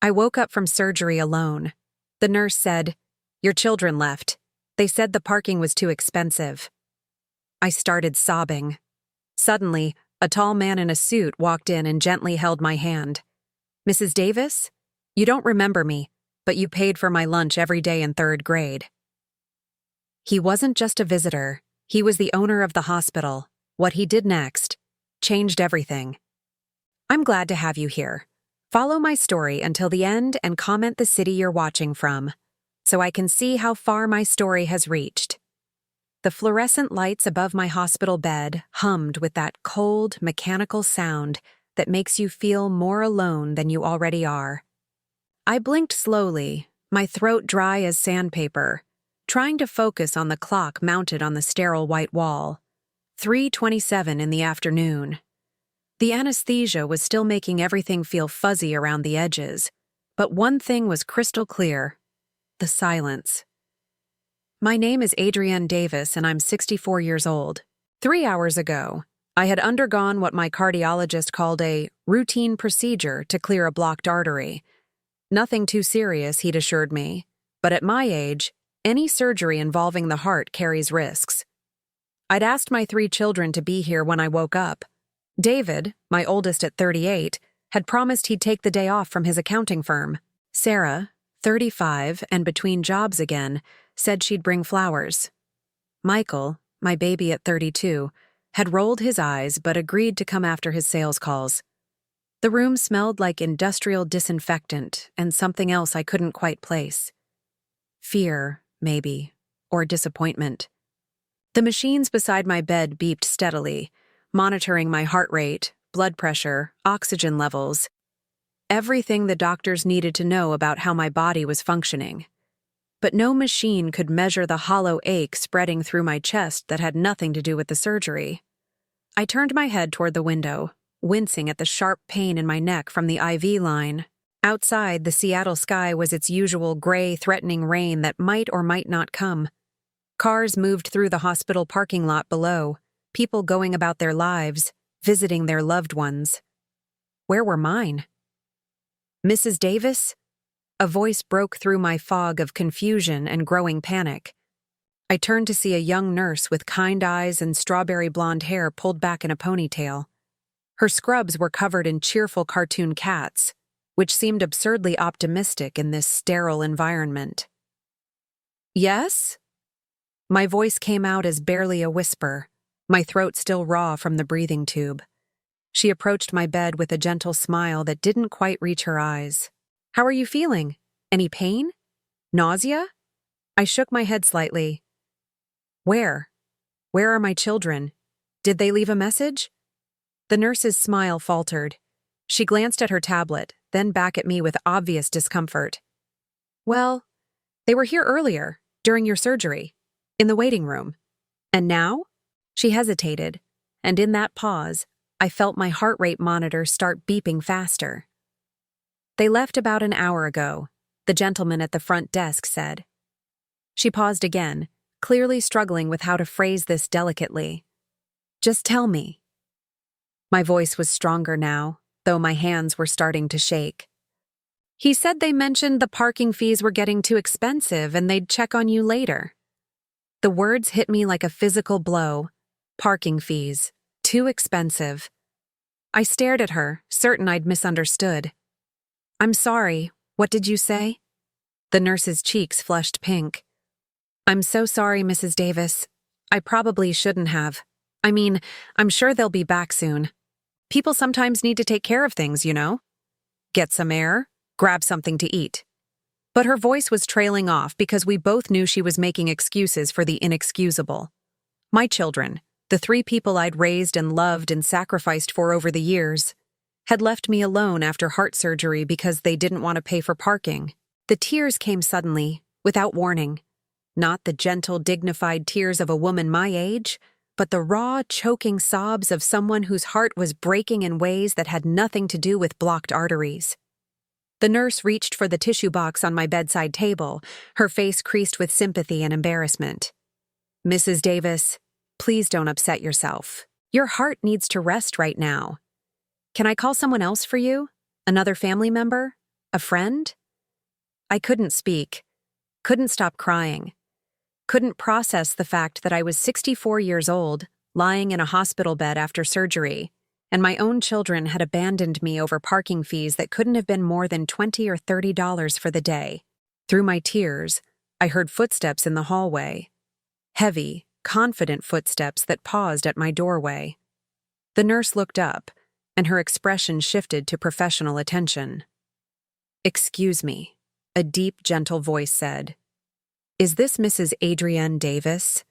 I woke up from surgery alone. The nurse said, "Your children left. They said the parking was too expensive." I started sobbing. Suddenly, a tall man in a suit walked in and gently held my hand. "Mrs. Davis? You don't remember me, but you paid for my lunch every day in 3rd grade." He wasn't just a visitor. He was the owner of the hospital. What he did next changed everything. I'm glad to have you here. Follow my story until the end and comment the city you're watching from, so I can see how far my story has reached. The fluorescent lights above my hospital bed hummed with that cold, mechanical sound that makes you feel more alone than you already are. I blinked slowly, my throat dry as sandpaper, trying to focus on the clock mounted on the sterile white wall. 3:27 in the afternoon. The anesthesia was still making everything feel fuzzy around the edges, but one thing was crystal clear: the silence. My name is Adrienne Davis, and I'm 64 years old. 3 hours ago, I had undergone what my cardiologist called a routine procedure to clear a blocked artery. Nothing too serious, he'd assured me, but at my age, any surgery involving the heart carries risks. I'd asked my 3 children to be here when I woke up. David, my oldest at 38, had promised he'd take the day off from his accounting firm. Sarah, 35 and between jobs again, said she'd bring flowers. Michael, my baby at 32, had rolled his eyes but agreed to come after his sales calls. The room smelled like industrial disinfectant and something else I couldn't quite place. Fear, maybe, or disappointment. The machines beside my bed beeped steadily, monitoring my heart rate, blood pressure, oxygen levels, everything the doctors needed to know about how my body was functioning. But no machine could measure the hollow ache spreading through my chest that had nothing to do with the surgery. I turned my head toward the window, wincing at the sharp pain in my neck from the IV line. Outside, the Seattle sky was its usual gray, threatening rain that might or might not come. Cars moved through the hospital parking lot below, people going about their lives, visiting their loved ones. Where were mine? "Mrs. Davis?" A voice broke through my fog of confusion and growing panic. I turned to see a young nurse with kind eyes and strawberry blonde hair pulled back in a ponytail. Her scrubs were covered in cheerful cartoon cats, which seemed absurdly optimistic in this sterile environment. "Yes?" My voice came out as barely a whisper, my throat still raw from the breathing tube. She approached my bed with a gentle smile that didn't quite reach her eyes. "How are you feeling? Any pain? Nausea?" I shook my head slightly. Where? Where are my children? Did they leave a message?" The nurse's smile faltered. She glanced at her tablet, then back at me with obvious discomfort. "Well, they were here earlier, during your surgery, in the waiting room. And now?" She hesitated, and in that pause, I felt my heart rate monitor start beeping faster. "They left about an hour ago," the gentleman at the front desk said. She paused again, clearly struggling with how to phrase this delicately. "Just tell me." My voice was stronger now, though my hands were starting to shake. "He said they mentioned the parking fees were getting too expensive and they'd check on you later." The words hit me like a physical blow. Parking fees. Too expensive. I stared at her, certain I'd misunderstood. "I'm sorry, what did you say?" The nurse's cheeks flushed pink. "I'm so sorry, Mrs. Davis. I probably shouldn't have. I mean, I'm sure they'll be back soon. People sometimes need to take care of things, you know? Get some air, grab something to eat." But her voice was trailing off because we both knew she was making excuses for the inexcusable. My children, the 3 people I'd raised and loved and sacrificed for over the years, had left me alone after heart surgery because they didn't want to pay for parking. The tears came suddenly, without warning. Not the gentle, dignified tears of a woman my age, but the raw, choking sobs of someone whose heart was breaking in ways that had nothing to do with blocked arteries. The nurse reached for the tissue box on my bedside table, her face creased with sympathy and embarrassment. "Mrs. Davis, please don't upset yourself. Your heart needs to rest right now. Can I call someone else for you? Another family member? A friend? I couldn't speak, couldn't stop crying, couldn't process the fact that I was 64 years old, lying in a hospital bed after surgery, and my own children had abandoned me over parking fees that couldn't have been more than $20 or $30 for the day. Through my tears, I heard footsteps in the hallway. Heavy, confident footsteps that paused at my doorway. The nurse looked up, and her expression shifted to professional attention. "Excuse me," a deep, gentle voice said. "Is this Mrs. Adrienne Davis?"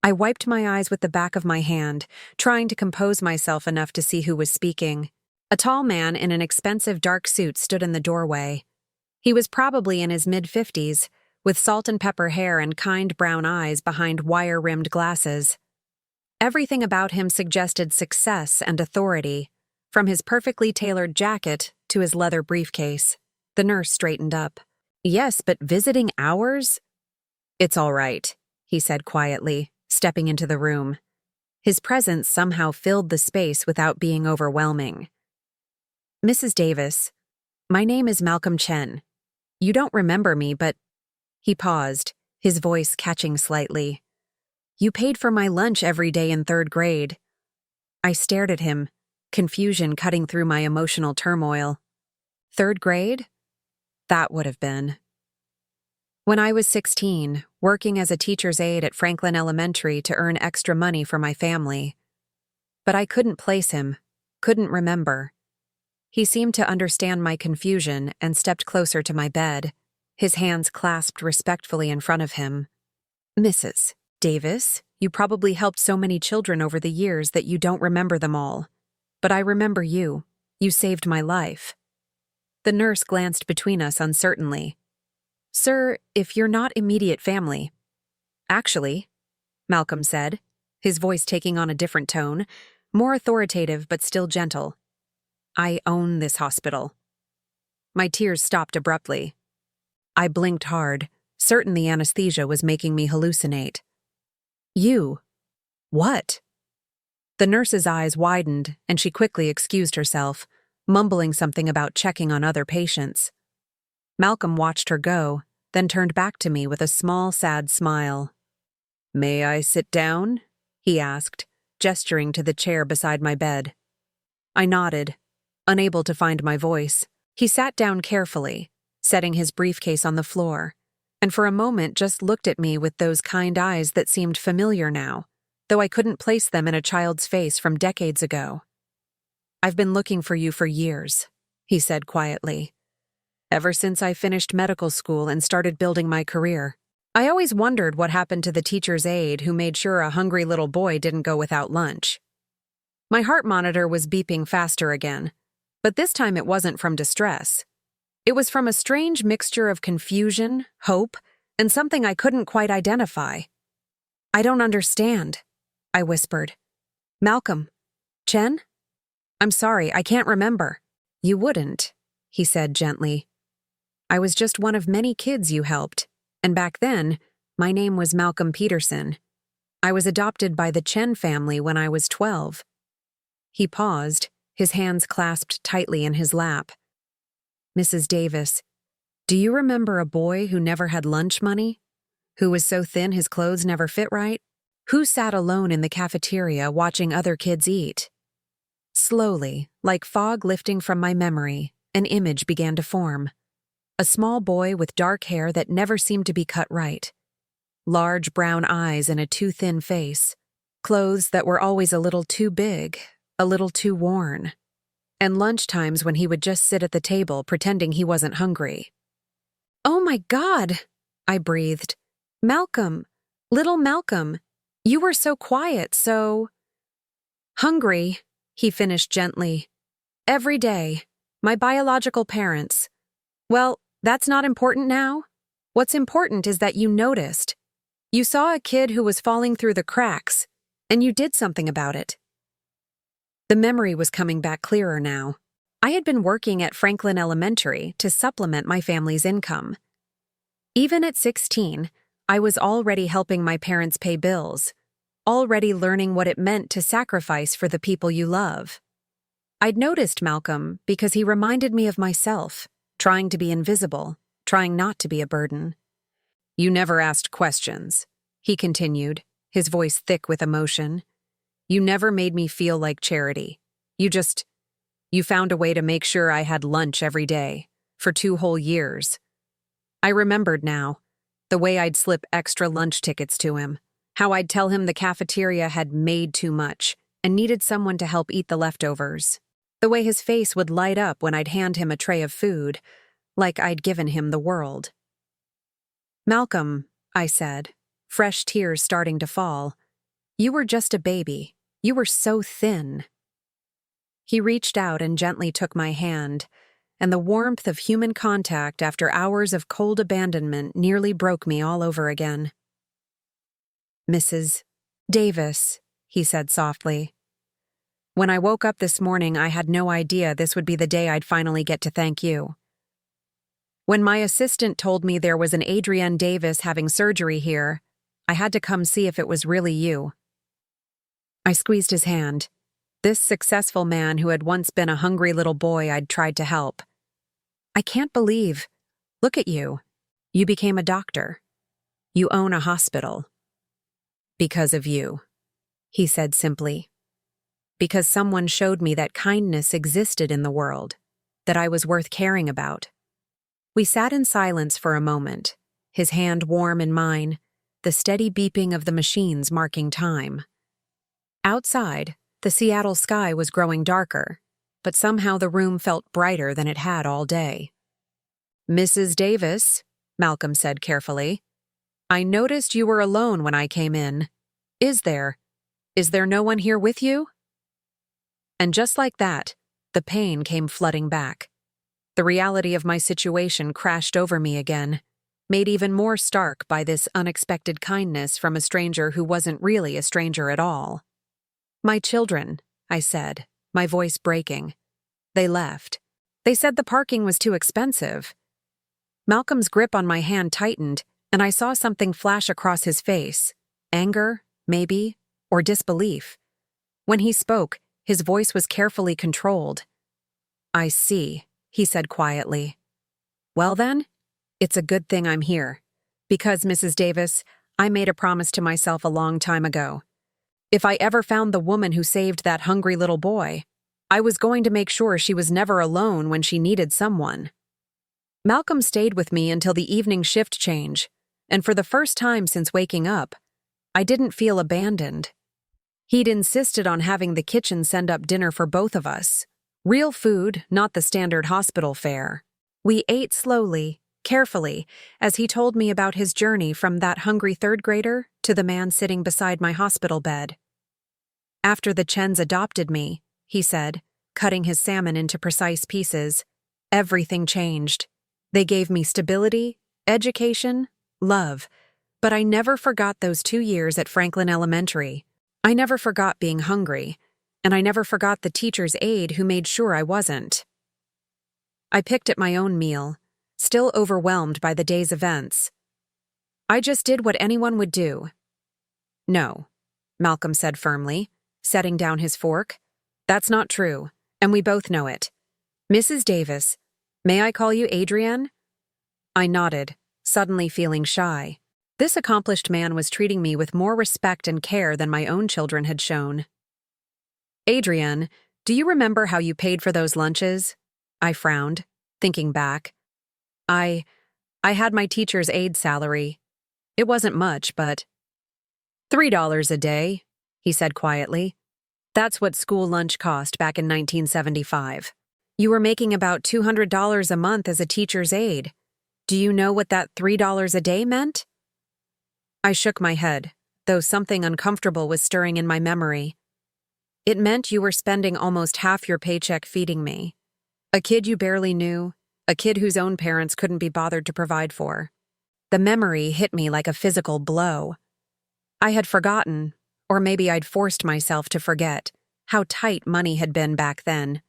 I wiped my eyes with the back of my hand, trying to compose myself enough to see who was speaking. A tall man in an expensive dark suit stood in the doorway. He was probably in his mid-50s, with salt and pepper hair and kind brown eyes behind wire-rimmed glasses. Everything about him suggested success and authority, from his perfectly tailored jacket to his leather briefcase. The nurse straightened up. "Yes, but visiting hours?" "It's all right," he said quietly, stepping into the room. His presence somehow filled the space without being overwhelming. "Mrs. Davis, my name is Malcolm Chen. You don't remember me, but—" He paused, his voice catching slightly. "You paid for my lunch every day in 3rd grade." I stared at him, confusion cutting through my emotional turmoil. 3rd grade? That would have been. When I was 16, working as a teacher's aide at Franklin Elementary to earn extra money for my family. But I couldn't place him, couldn't remember. He seemed to understand my confusion and stepped closer to my bed, his hands clasped respectfully in front of him. "Mrs. Davis, you probably helped so many children over the years that you don't remember them all. But I remember you. You saved my life." The nurse glanced between us uncertainly. "Sir, if you're not immediate family—" "Actually," Malcolm said, his voice taking on a different tone, more authoritative but still gentle, "I own this hospital." My tears stopped abruptly. I blinked hard, certain the anesthesia was making me hallucinate. "You? What?" The nurse's eyes widened, and she quickly excused herself, mumbling something about checking on other patients. Malcolm watched her go, then turned back to me with a small, sad smile. "May I sit down?" he asked, gesturing to the chair beside my bed. I nodded, unable to find my voice. He sat down carefully, setting his briefcase on the floor, and for a moment just looked at me with those kind eyes that seemed familiar now, though I couldn't place them in a child's face from decades ago. "I've been looking for you for years," he said quietly. "Ever since I finished medical school and started building my career. I always wondered what happened to the teacher's aide who made sure a hungry little boy didn't go without lunch." My heart monitor was beeping faster again, but this time it wasn't from distress. It was from a strange mixture of confusion, hope, and something I couldn't quite identify. "I don't understand," I whispered. "Malcolm? Chen? I'm sorry, I can't remember." "You wouldn't," he said gently. "I was just one of many kids you helped, and back then, my name was Malcolm Peterson. I was adopted by the Chen family when I was 12. He paused, his hands clasped tightly in his lap. "Mrs. Davis, do you remember a boy who never had lunch money? Who was so thin his clothes never fit right? Who sat alone in the cafeteria watching other kids eat?" Slowly, like fog lifting from my memory, an image began to form. A small boy with dark hair that never seemed to be cut right. Large brown eyes and a too thin face. Clothes that were always a little too big, a little too worn. And lunch times when he would just sit at the table pretending he wasn't hungry. "Oh my God," I breathed. "Malcolm, little Malcolm, you were so quiet, so—" "Hungry," he finished gently. "Every day. My biological parents. Well, that's not important now. What's important is that you noticed. You saw a kid who was falling through the cracks, and you did something about it." The memory was coming back clearer now. I had been working at Franklin Elementary to supplement my family's income. Even at 16, I was already helping my parents pay bills, already learning what it meant to sacrifice for the people you love. I'd noticed Malcolm because he reminded me of myself, trying to be invisible, trying not to be a burden. You never asked questions, he continued, his voice thick with emotion. You never made me feel like charity. You found a way to make sure I had lunch every day, for 2 whole years. I remembered now, the way I'd slip extra lunch tickets to him, how I'd tell him the cafeteria had made too much and needed someone to help eat the leftovers. The way his face would light up when I'd hand him a tray of food, like I'd given him the world. Malcolm, I said, fresh tears starting to fall. You were just a baby. You were so thin. He reached out and gently took my hand, and the warmth of human contact after hours of cold abandonment nearly broke me all over again. Mrs. Davis, he said softly. When I woke up this morning, I had no idea this would be the day I'd finally get to thank you. When my assistant told me there was an Adrienne Davis having surgery here, I had to come see if it was really you. I squeezed his hand. This successful man who had once been a hungry little boy I'd tried to help. I can't believe. Look at you. You became a doctor. You own a hospital. Because of you, he said simply. Because someone showed me that kindness existed in the world, that I was worth caring about. We sat in silence for a moment, his hand warm in mine, the steady beeping of the machines marking time. Outside, the Seattle sky was growing darker, but somehow the room felt brighter than it had all day. Mrs. Davis, Malcolm said carefully, I noticed you were alone when I came in. Is there no one here with you? And just like that, the pain came flooding back. The reality of my situation crashed over me again, made even more stark by this unexpected kindness from a stranger who wasn't really a stranger at all. My children, I said, my voice breaking. They left. They said the parking was too expensive. Malcolm's grip on my hand tightened, and I saw something flash across his face. Anger, maybe, or disbelief. When he spoke, his voice was carefully controlled. I see, he said quietly. Well then, it's a good thing I'm here. Because, Mrs. Davis, I made a promise to myself a long time ago. If I ever found the woman who saved that hungry little boy, I was going to make sure she was never alone when she needed someone. Malcolm stayed with me until the evening shift change, and for the first time since waking up, I didn't feel abandoned. He'd insisted on having the kitchen send up dinner for both of us. Real food, not the standard hospital fare. We ate slowly, carefully, as he told me about his journey from that hungry third grader to the man sitting beside my hospital bed. After the Chens adopted me, he said, cutting his salmon into precise pieces, everything changed. They gave me stability, education, love, but I never forgot those 2 years at Franklin Elementary. I never forgot being hungry, and I never forgot the teacher's aide who made sure I wasn't. I picked at my own meal, still overwhelmed by the day's events. I just did what anyone would do. No, Malcolm said firmly, setting down his fork. That's not true, and we both know it. Mrs. Davis, may I call you Adrienne? I nodded, suddenly feeling shy. This accomplished man was treating me with more respect and care than my own children had shown. Adrienne, do you remember how you paid for those lunches? I frowned, thinking back. I had my teacher's aide salary. It wasn't much, but $3 a day, he said quietly. That's what school lunch cost back in 1975. You were making about $200 a month as a teacher's aide. Do you know what that $3 a day meant? I shook my head, though something uncomfortable was stirring in my memory. It meant you were spending almost half your paycheck feeding me. A kid you barely knew, a kid whose own parents couldn't be bothered to provide for. The memory hit me like a physical blow. I had forgotten, or maybe I'd forced myself to forget, how tight money had been back then.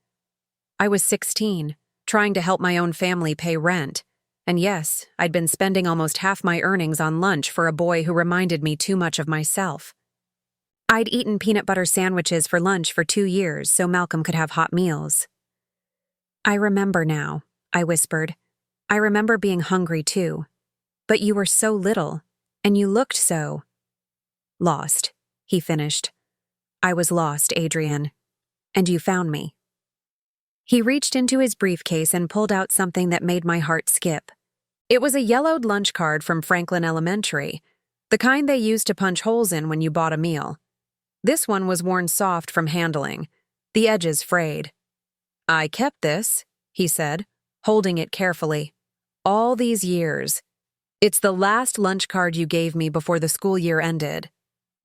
I was 16, trying to help my own family pay rent. And yes, I'd been spending almost half my earnings on lunch for a boy who reminded me too much of myself. I'd eaten peanut butter sandwiches for lunch for 2 years so Malcolm could have hot meals. I remember now. I whispered. I remember being hungry too. But you were so little, and you looked so lost, he finished. I was lost, Adrian. And you found me. He reached into his briefcase and pulled out something that made my heart skip. It was a yellowed lunch card from Franklin Elementary, the kind they used to punch holes in when you bought a meal. This one was worn soft from handling, the edges frayed. I kept this, he said, holding it carefully. All these years. It's the last lunch card you gave me before the school year ended,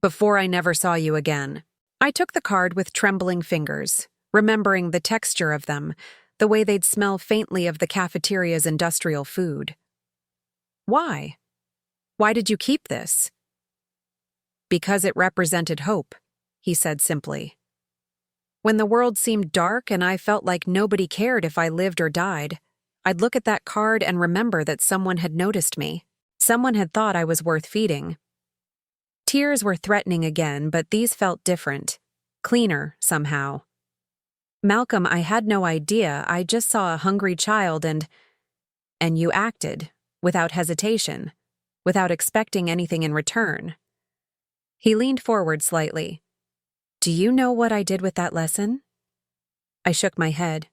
before I never saw you again. I took the card with trembling fingers, remembering the texture of them, the way they'd smell faintly of the cafeteria's industrial food. Why? Why did you keep this? Because it represented hope, he said simply. When the world seemed dark and I felt like nobody cared if I lived or died, I'd look at that card and remember that someone had noticed me. Someone had thought I was worth feeding. Tears were threatening again, but these felt different, cleaner somehow. Malcolm, I had no idea. I just saw a hungry child and you acted, without hesitation, without expecting anything in return. He leaned forward slightly. Do you know what I did with that lesson? I shook my head.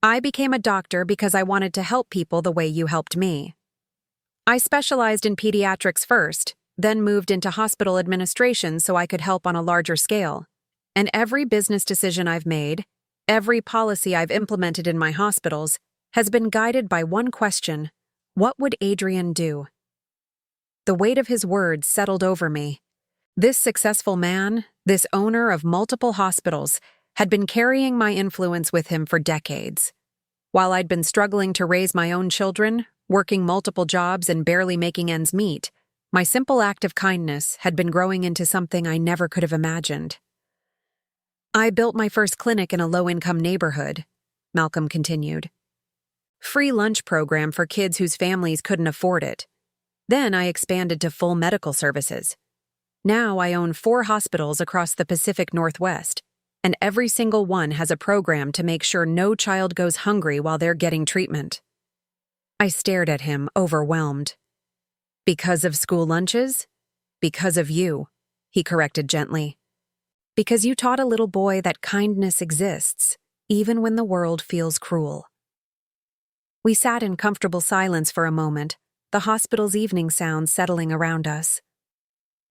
I became a doctor because I wanted to help people the way you helped me. I specialized in pediatrics first, then moved into hospital administration so I could help on a larger scale. And every business decision I've made, every policy I've implemented in my hospitals, has been guided by one question: what would Adrian do? The weight of his words settled over me. This successful man, this owner of multiple hospitals, had been carrying my influence with him for decades. While I'd been struggling to raise my own children, working multiple jobs and barely making ends meet, my simple act of kindness had been growing into something I never could have imagined. I built my first clinic in a low-income neighborhood, Malcolm continued. Free lunch program for kids whose families couldn't afford it. Then I expanded to full medical services. Now I own 4 hospitals across the Pacific Northwest, and every single one has a program to make sure no child goes hungry while they're getting treatment. I stared at him, overwhelmed. Because of school lunches? Because of you, he corrected gently. Because you taught a little boy that kindness exists, even when the world feels cruel. We sat in comfortable silence for a moment, the hospital's evening sounds settling around us.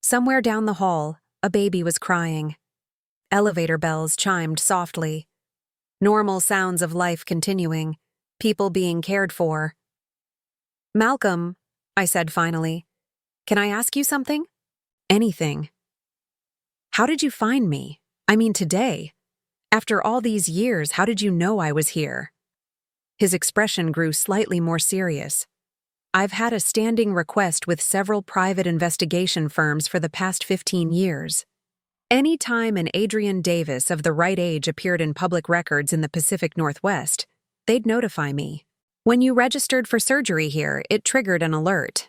Somewhere down the hall, a baby was crying. Elevator bells chimed softly. Normal sounds of life continuing, people being cared for. Malcolm, I said finally, can I ask you something? Anything. How did you find me? I mean, today. After all these years, how did you know I was here? His expression grew slightly more serious. I've had a standing request with several private investigation firms for the past 15 years. Any time an Adrian Davis of the right age appeared in public records in the Pacific Northwest, they'd notify me. When you registered for surgery here, it triggered an alert.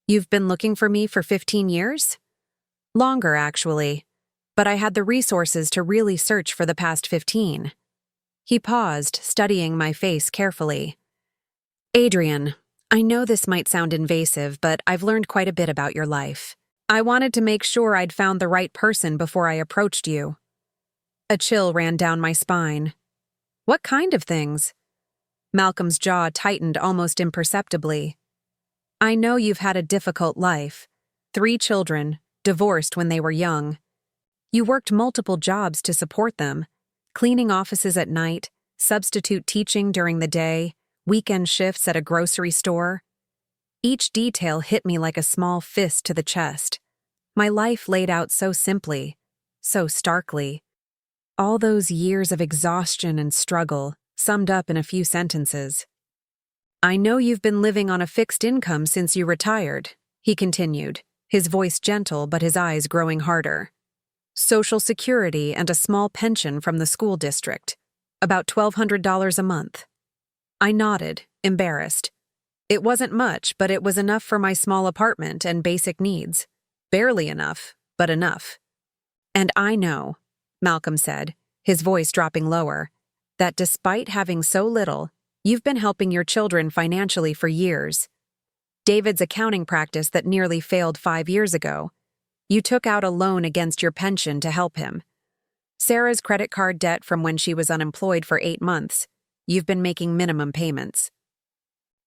You've been looking for me for 15 years? Longer, actually, but I had the resources to really search for the past 15. He paused, studying my face carefully. Adrian, I know this might sound invasive, but I've learned quite a bit about your life. I wanted to make sure I'd found the right person before I approached you. A chill ran down my spine. What kind of things? Malcolm's jaw tightened almost imperceptibly. I know you've had a difficult life. 3 children, divorced when they were young. You worked multiple jobs to support them, cleaning offices at night, substitute teaching during the day, weekend shifts at a grocery store. Each detail hit me like a small fist to the chest. My life laid out so simply, so starkly. All those years of exhaustion and struggle summed up in a few sentences. I know you've been living on a fixed income since you retired, he continued, his voice gentle but his eyes growing harder. Social Security and a small pension from the school district, about $1,200 a month. I nodded, embarrassed. It wasn't much, but it was enough for my small apartment and basic needs. Barely enough, but enough. And I know, Malcolm said, his voice dropping lower, that despite having so little, You've been helping your children financially for years. David's accounting practice that nearly failed 5 years ago. You took out a loan against your pension to help him. Sarah's credit card debt from when she was unemployed for 8 months. You've been making minimum payments.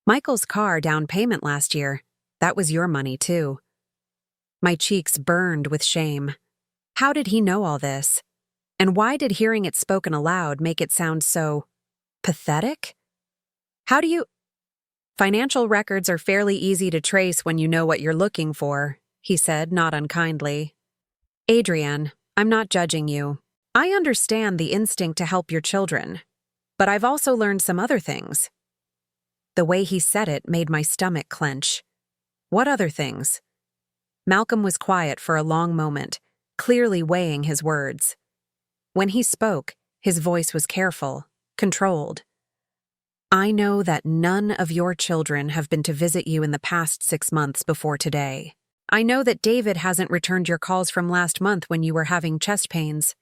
Michael's car down payment last year. That was your money, too. My cheeks burned with shame. How did he know all this? And why did hearing it spoken aloud make it sound so pathetic? How do you... Financial records are fairly easy to trace when you know what you're looking for, he said, not unkindly. Adrienne, I'm not judging you. I understand the instinct to help your children, but I've also learned some other things. The way he said it made my stomach clench. What other things? Malcolm was quiet for a long moment, clearly weighing his words. When he spoke, his voice was careful, controlled. I know that none of your children have been to visit you in the past 6 months before today. I know that David hasn't returned your calls from last month when you were having chest pains.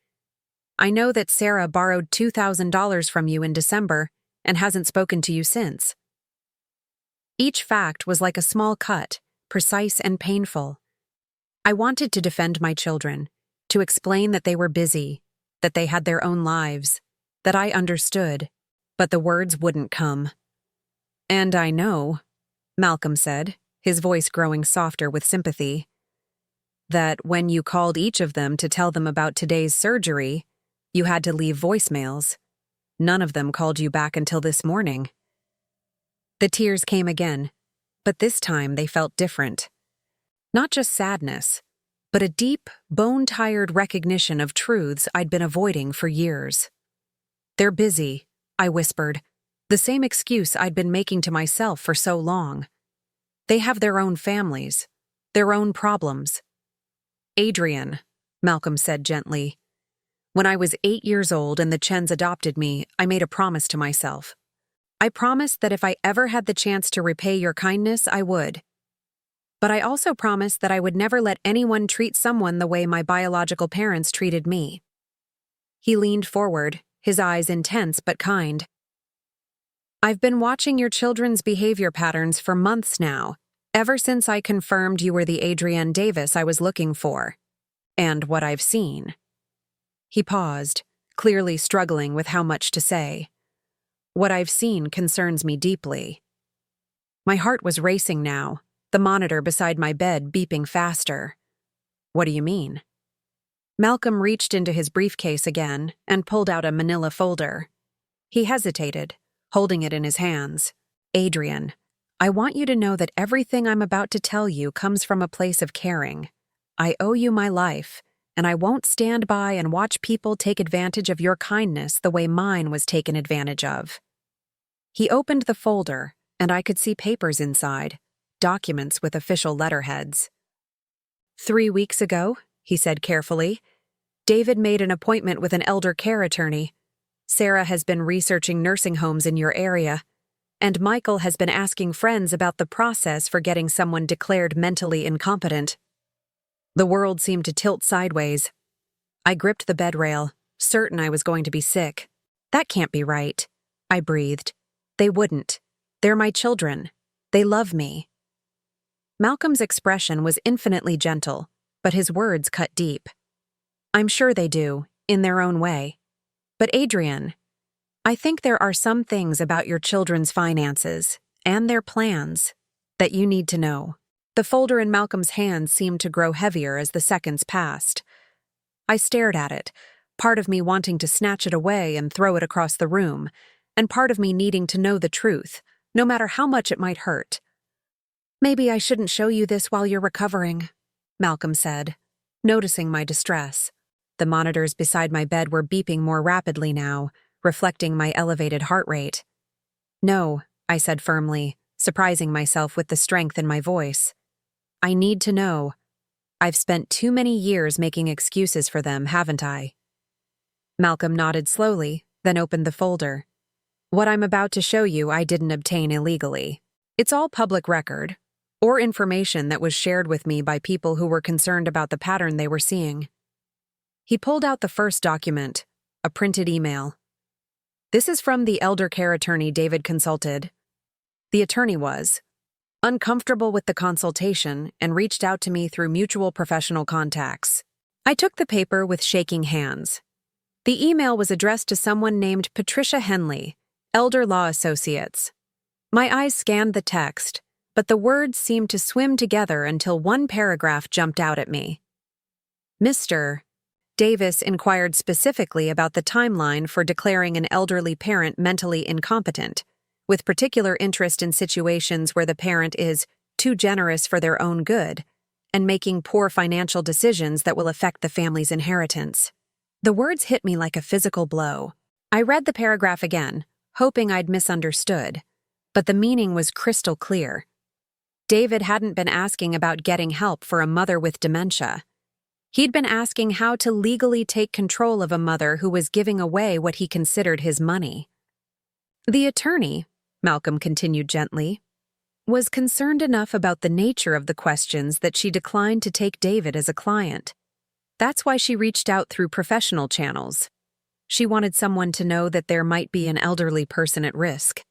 I know that Sarah borrowed $2,000 from you in December and hasn't spoken to you since. Each fact was like a small cut, precise and painful. I wanted to defend my children, to explain that they were busy, that they had their own lives, that I understood, but the words wouldn't come. And I know, Malcolm said, his voice growing softer with sympathy, that when you called each of them to tell them about today's surgery, you had to leave voicemails. None of them called you back until this morning. The tears came again, but this time they felt different. Not just sadness, but a deep, bone-tired recognition of truths I'd been avoiding for years. They're busy, I whispered, the same excuse I'd been making to myself for so long. They have their own families, their own problems. Adrienne, Malcolm said gently. When I was 8 years old and the Chens adopted me, I made a promise to myself. I promised that if I ever had the chance to repay your kindness, I would. But I also promised that I would never let anyone treat someone the way my biological parents treated me. He leaned forward, his eyes intense but kind. I've been watching your children's behavior patterns for months now, ever since I confirmed you were the Adrienne Davis I was looking for. And what I've seen. He paused, clearly struggling with how much to say. What I've seen concerns me deeply. My heart was racing now, the monitor beside my bed beeping faster. What do you mean? Malcolm reached into his briefcase again and pulled out a manila folder. He hesitated, holding it in his hands. Adrienne, I want you to know that everything I'm about to tell you comes from a place of caring. I owe you my life, and I won't stand by and watch people take advantage of your kindness the way mine was taken advantage of. He opened the folder, and I could see papers inside, documents with official letterheads. 3 weeks ago, he said carefully, David made an appointment with an elder care attorney. Sarah has been researching nursing homes in your area, and Michael has been asking friends about the process for getting someone declared mentally incompetent. The world seemed to tilt sideways. I gripped the bed rail, certain I was going to be sick. That can't be right, I breathed. They wouldn't. They're my children. They love me. Malcolm's expression was infinitely gentle, but his words cut deep. I'm sure they do, in their own way. But Adrienne, I think there are some things about your children's finances, and their plans, that you need to know. The folder in Malcolm's hand seemed to grow heavier as the seconds passed. I stared at it, part of me wanting to snatch it away and throw it across the room, and part of me needing to know the truth, no matter how much it might hurt. Maybe I shouldn't show you this while you're recovering, Malcolm said, noticing my distress. The monitors beside my bed were beeping more rapidly now, reflecting my elevated heart rate. No, I said firmly, surprising myself with the strength in my voice. I need to know. I've spent too many years making excuses for them, haven't I? Malcolm nodded slowly, then opened the folder. What I'm about to show you I didn't obtain illegally. It's all public record, or information that was shared with me by people who were concerned about the pattern they were seeing. He pulled out the first document, a printed email. This is from the elder care attorney David consulted. The attorney was uncomfortable with the consultation and reached out to me through mutual professional contacts. I took the paper with shaking hands. The email was addressed to someone named Patricia Henley, Elder Law Associates. My eyes scanned the text, but the words seemed to swim together until one paragraph jumped out at me. Mr. Davis inquired specifically about the timeline for declaring an elderly parent mentally incompetent, with particular interest in situations where the parent is too generous for their own good and making poor financial decisions that will affect the family's inheritance. The words hit me like a physical blow. I read the paragraph again, hoping I'd misunderstood, but the meaning was crystal clear. David hadn't been asking about getting help for a mother with dementia. He'd been asking how to legally take control of a mother who was giving away what he considered his money. The attorney, Malcolm continued gently, was concerned enough about the nature of the questions that she declined to take David as a client. That's why she reached out through professional channels. She wanted someone to know that there might be an elderly person at risk.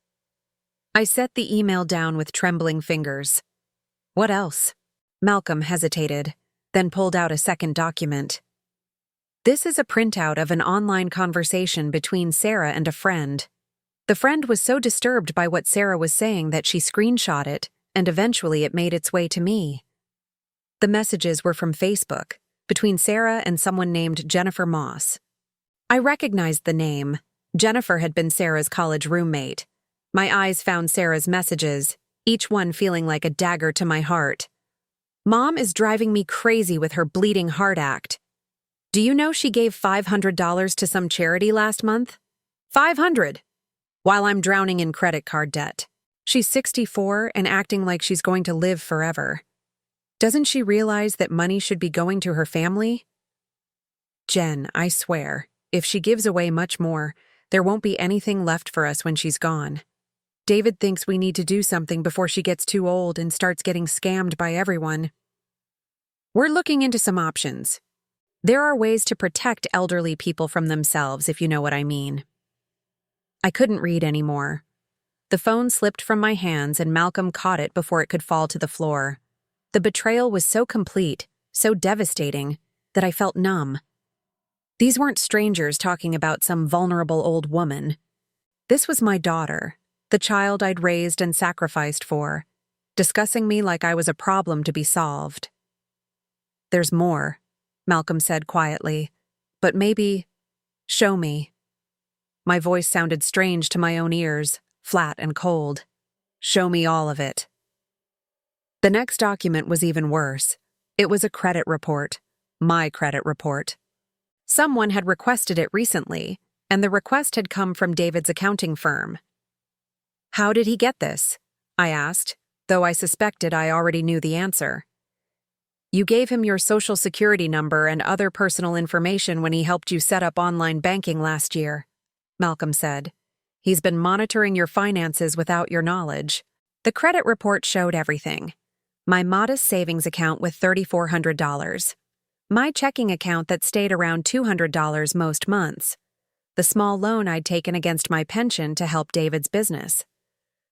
I set the email down with trembling fingers. What else? Malcolm hesitated, then pulled out a second document. This is a printout of an online conversation between Sarah and a friend. The friend was so disturbed by what Sarah was saying that she screenshot it, and eventually it made its way to me. The messages were from Facebook, between Sarah and someone named Jennifer Moss. I recognized the name. Jennifer had been Sarah's college roommate. My eyes found Sarah's messages, each one feeling like a dagger to my heart. Mom is driving me crazy with her bleeding heart act. Do you know she gave $500 to some charity last month? $500! While I'm drowning in credit card debt. She's 64 and acting like she's going to live forever. Doesn't she realize that money should be going to her family? Jen, I swear, if she gives away much more, there won't be anything left for us when she's gone. David thinks we need to do something before she gets too old and starts getting scammed by everyone. We're looking into some options. There are ways to protect elderly people from themselves, if you know what I mean. I couldn't read anymore. The phone slipped from my hands and Malcolm caught it before it could fall to the floor. The betrayal was so complete, so devastating, that I felt numb. These weren't strangers talking about some vulnerable old woman. This was my daughter, the child I'd raised and sacrificed for, discussing me like I was a problem to be solved. There's more, Malcolm said quietly, but maybe, show me. My voice sounded strange to my own ears, flat and cold. Show me all of it. The next document was even worse. It was a credit report. My credit report. Someone had requested it recently, and the request had come from David's accounting firm. How did he get this? I asked, though I suspected I already knew the answer. You gave him your social security number and other personal information when he helped you set up online banking last year, Malcolm said. He's been monitoring your finances without your knowledge. The credit report showed everything. My modest savings account with $3,400. My checking account that stayed around $200 most months. The small loan I'd taken against my pension to help David's business.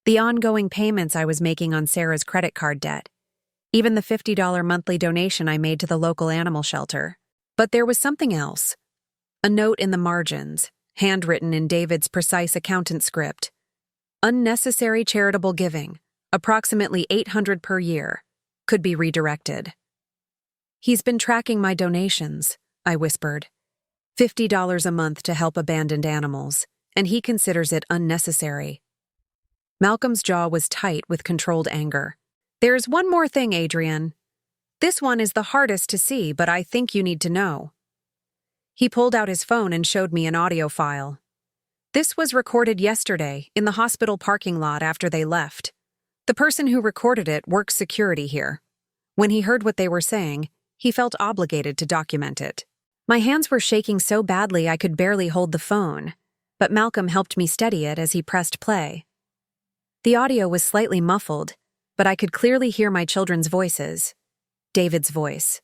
The ongoing payments I was making on Sarah's credit card debt. Even the $50 monthly donation I made to the local animal shelter. But there was something else. A note in the margins, handwritten in David's precise accountant script. Unnecessary charitable giving, approximately $800 per year, could be redirected. He's been tracking my donations, I whispered. $50 a month to help abandoned animals, and he considers it unnecessary. Malcolm's jaw was tight with controlled anger. There's one more thing, Adrian. This one is the hardest to see, but I think you need to know. He pulled out his phone and showed me an audio file. This was recorded yesterday in the hospital parking lot after they left. The person who recorded it works security here. When he heard what they were saying, he felt obligated to document it. My hands were shaking so badly I could barely hold the phone, but Malcolm helped me steady it as he pressed play. The audio was slightly muffled, but I could clearly hear my children's voices. David's voice.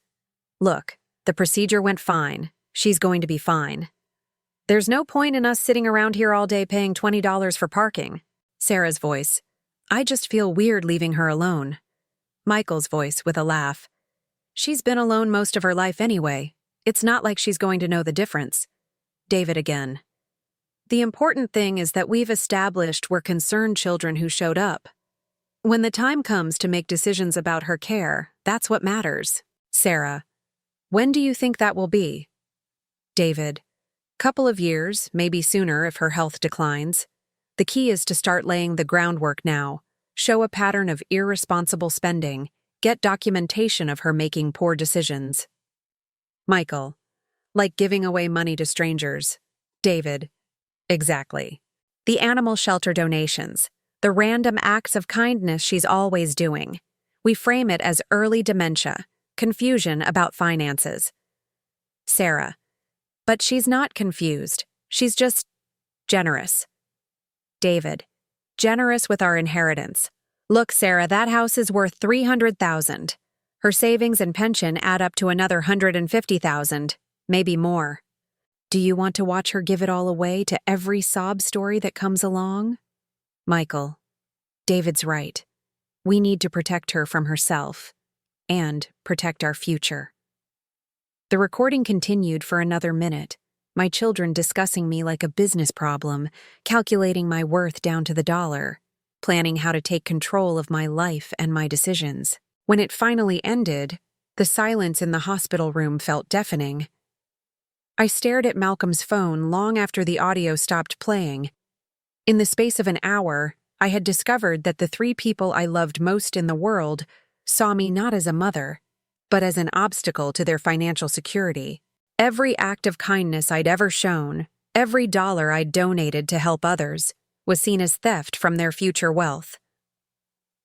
Look, the procedure went fine. She's going to be fine. There's no point in us sitting around here all day paying $20 for parking. Sarah's voice. I just feel weird leaving her alone. Michael's voice with a laugh. She's been alone most of her life anyway. It's not like she's going to know the difference. David again. The important thing is that we've established we're concerned children who showed up. When the time comes to make decisions about her care, that's what matters. Sarah. When do you think that will be? David. Couple of years, maybe sooner if her health declines. The key is to start laying the groundwork now. Show a pattern of irresponsible spending. Get documentation of her making poor decisions. Michael. Like giving away money to strangers. David. Exactly. The animal shelter donations. The random acts of kindness she's always doing. We frame it as early dementia, confusion about finances. Sarah. But she's not confused. She's just generous. David. Generous with our inheritance. Look, Sarah, that house is worth $300,000. Her savings and pension add up to another $150,000, maybe more. Do you want to watch her give it all away to every sob story that comes along? Michael. David's right. We need to protect her from herself and protect our future. The recording continued for another minute, my children discussing me like a business problem, calculating my worth down to the dollar, planning how to take control of my life and my decisions. When it finally ended, the silence in the hospital room felt deafening. I stared at Malcolm's phone long after the audio stopped playing. In the space of an hour, I had discovered that the three people I loved most in the world saw me not as a mother, but as an obstacle to their financial security. Every act of kindness I'd ever shown, every dollar I'd donated to help others, was seen as theft from their future wealth.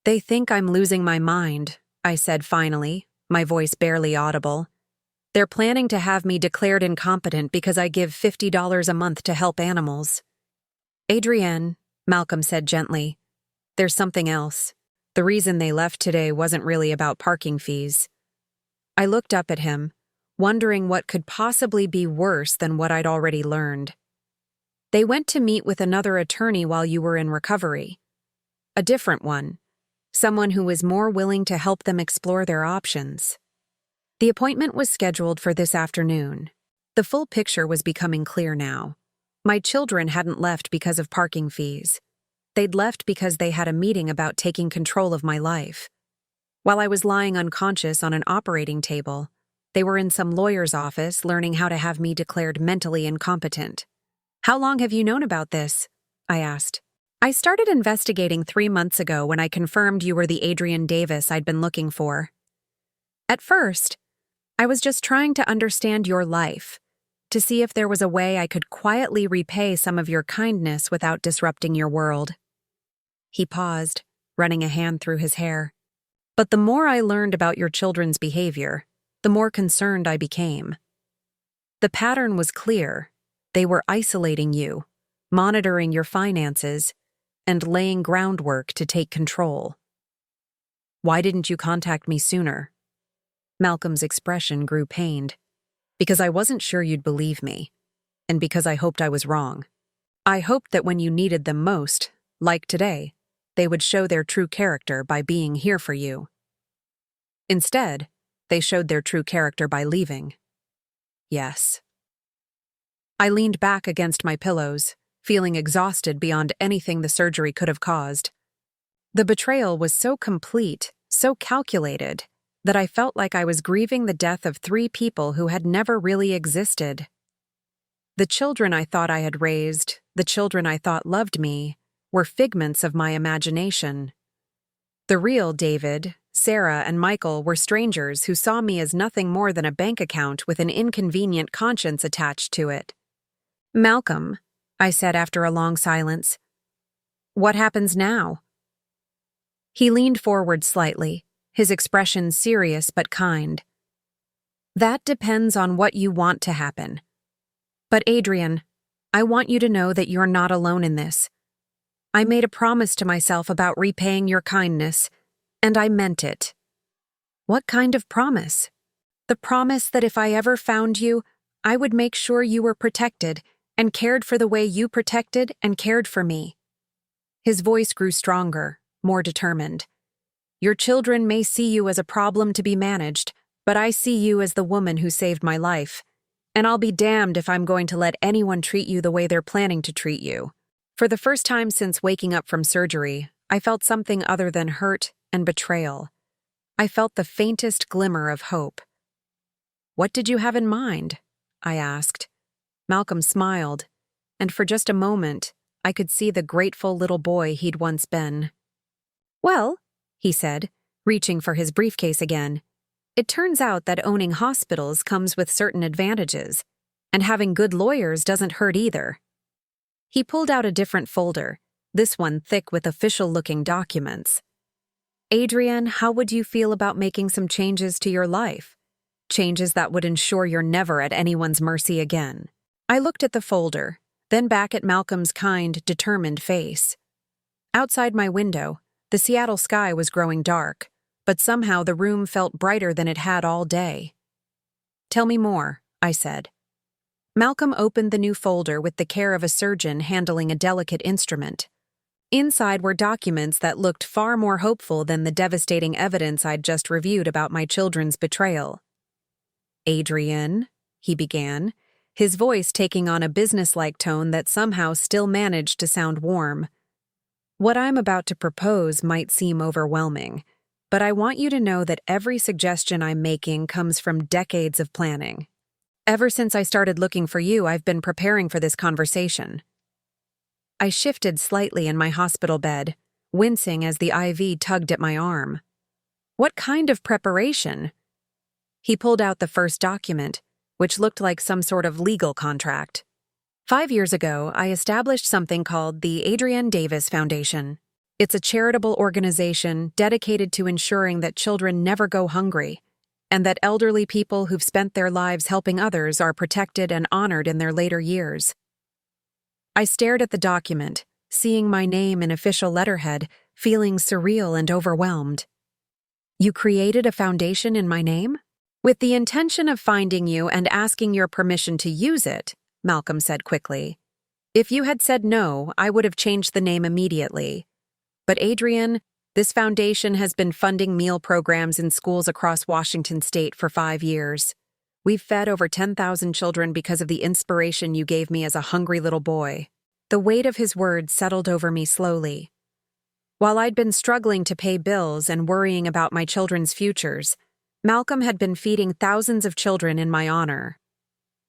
They think I'm losing my mind, I said finally, my voice barely audible. They're planning to have me declared incompetent because I give $50 a month to help animals. Adrienne, Malcolm said gently, there's something else. The reason they left today wasn't really about parking fees. I looked up at him, wondering what could possibly be worse than what I'd already learned. They went to meet with another attorney while you were in recovery. A different one. Someone who was more willing to help them explore their options. The appointment was scheduled for this afternoon. The full picture was becoming clear now. My children hadn't left because of parking fees. They'd left because they had a meeting about taking control of my life. While I was lying unconscious on an operating table, they were in some lawyer's office learning how to have me declared mentally incompetent. How long have you known about this? I asked. I started investigating 3 months ago when I confirmed you were the Adrienne Davis I'd been looking for. At first, I was just trying to understand your life, to see if there was a way I could quietly repay some of your kindness without disrupting your world. He paused, running a hand through his hair. But the more I learned about your children's behavior, the more concerned I became. The pattern was clear. They were isolating you, monitoring your finances, and laying groundwork to take control. Why didn't you contact me sooner? Malcolm's expression grew pained. Because I wasn't sure you'd believe me, and because I hoped I was wrong. I hoped that when you needed them most, like today, they would show their true character by being here for you. Instead, they showed their true character by leaving. Yes. I leaned back against my pillows, feeling exhausted beyond anything the surgery could have caused. The betrayal was so complete, so calculated, that I felt like I was grieving the death of 3 people who had never really existed. The children I thought I had raised, the children I thought loved me, were figments of my imagination. The real David, Sarah, and Michael were strangers who saw me as nothing more than a bank account with an inconvenient conscience attached to it. Malcolm, I said after a long silence, what happens now? He leaned forward slightly, his expression serious but kind. That depends on what you want to happen. But Adrienne, I want you to know that you're not alone in this. I made a promise to myself about repaying your kindness, and I meant it. What kind of promise? The promise that if I ever found you, I would make sure you were protected and cared for the way you protected and cared for me." His voice grew stronger, more determined. "Your children may see you as a problem to be managed, but I see you as the woman who saved my life. And I'll be damned if I'm going to let anyone treat you the way they're planning to treat you." For the first time since waking up from surgery, I felt something other than hurt and betrayal. I felt the faintest glimmer of hope. "What did you have in mind?" I asked. Malcolm smiled, and for just a moment, I could see the grateful little boy he'd once been. "Well," he said, reaching for his briefcase again, "it turns out that owning hospitals comes with certain advantages, and having good lawyers doesn't hurt either." He pulled out a different folder, this one thick with official-looking documents. "Adrienne, how would you feel about making some changes to your life? Changes that would ensure you're never at anyone's mercy again." I looked at the folder, then back at Malcolm's kind, determined face. Outside my window, the Seattle sky was growing dark, but somehow the room felt brighter than it had all day. "Tell me more," I said. Malcolm opened the new folder with the care of a surgeon handling a delicate instrument. Inside were documents that looked far more hopeful than the devastating evidence I'd just reviewed about my children's betrayal. "Adrienne," he began, his voice taking on a businesslike tone that somehow still managed to sound warm. "What I'm about to propose might seem overwhelming, but I want you to know that every suggestion I'm making comes from decades of planning. Ever since I started looking for you, I've been preparing for this conversation." I shifted slightly in my hospital bed, wincing as the IV tugged at my arm. "What kind of preparation?" He pulled out the first document, which looked like some sort of legal contract. 5 years ago, I established something called the Adrienne Davis Foundation. It's a charitable organization dedicated to ensuring that children never go hungry, and that elderly people who've spent their lives helping others are protected and honored in their later years. I stared at the document, seeing my name in official letterhead, feeling surreal and overwhelmed. "You created a foundation in my name?" "With the intention of finding you and asking your permission to use it," Malcolm said quickly. "If you had said no, I would have changed the name immediately. But Adrienne, this foundation has been funding meal programs in schools across Washington state for 5 years. We've fed over 10,000 children because of the inspiration you gave me as a hungry little boy." The weight of his words settled over me slowly. While I'd been struggling to pay bills and worrying about my children's futures, Malcolm had been feeding thousands of children in my honor.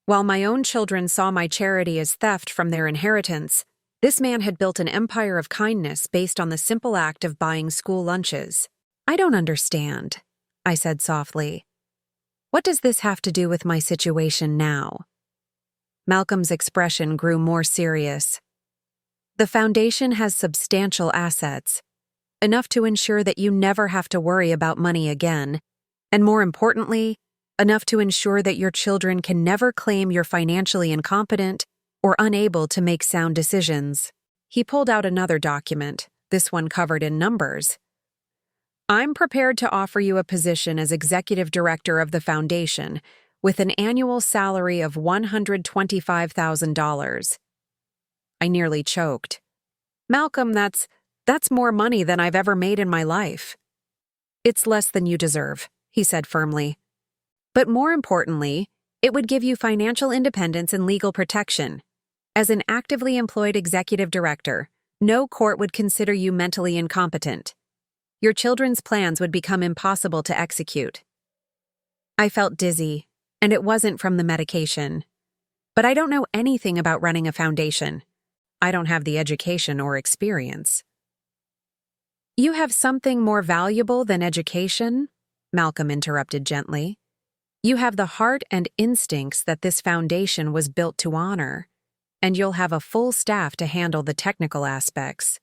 While my own children saw my charity as theft from their inheritance, this man had built an empire of kindness based on the simple act of buying school lunches. "I don't understand," I said softly. "What does this have to do with my situation now?" Malcolm's expression grew more serious. "The foundation has substantial assets, enough to ensure that you never have to worry about money again, and more importantly, enough to ensure that your children can never claim you're financially incompetent or unable to make sound decisions." He pulled out another document, this one covered in numbers. "I'm prepared to offer you a position as executive director of the foundation with an annual salary of $125,000. I nearly choked. "Malcolm, that's more money than I've ever made in my life." "It's less than you deserve," he said firmly. "But more importantly, it would give you financial independence and legal protection. As an actively employed executive director, no court would consider you mentally incompetent. Your children's plans would become impossible to execute." I felt dizzy, and it wasn't from the medication. But I don't know anything about running a foundation. I don't have the education or experience. "You have something more valuable than education," Malcolm interrupted gently. "You have the heart and instincts that this foundation was built to honor, and you'll have a full staff to handle the technical aspects.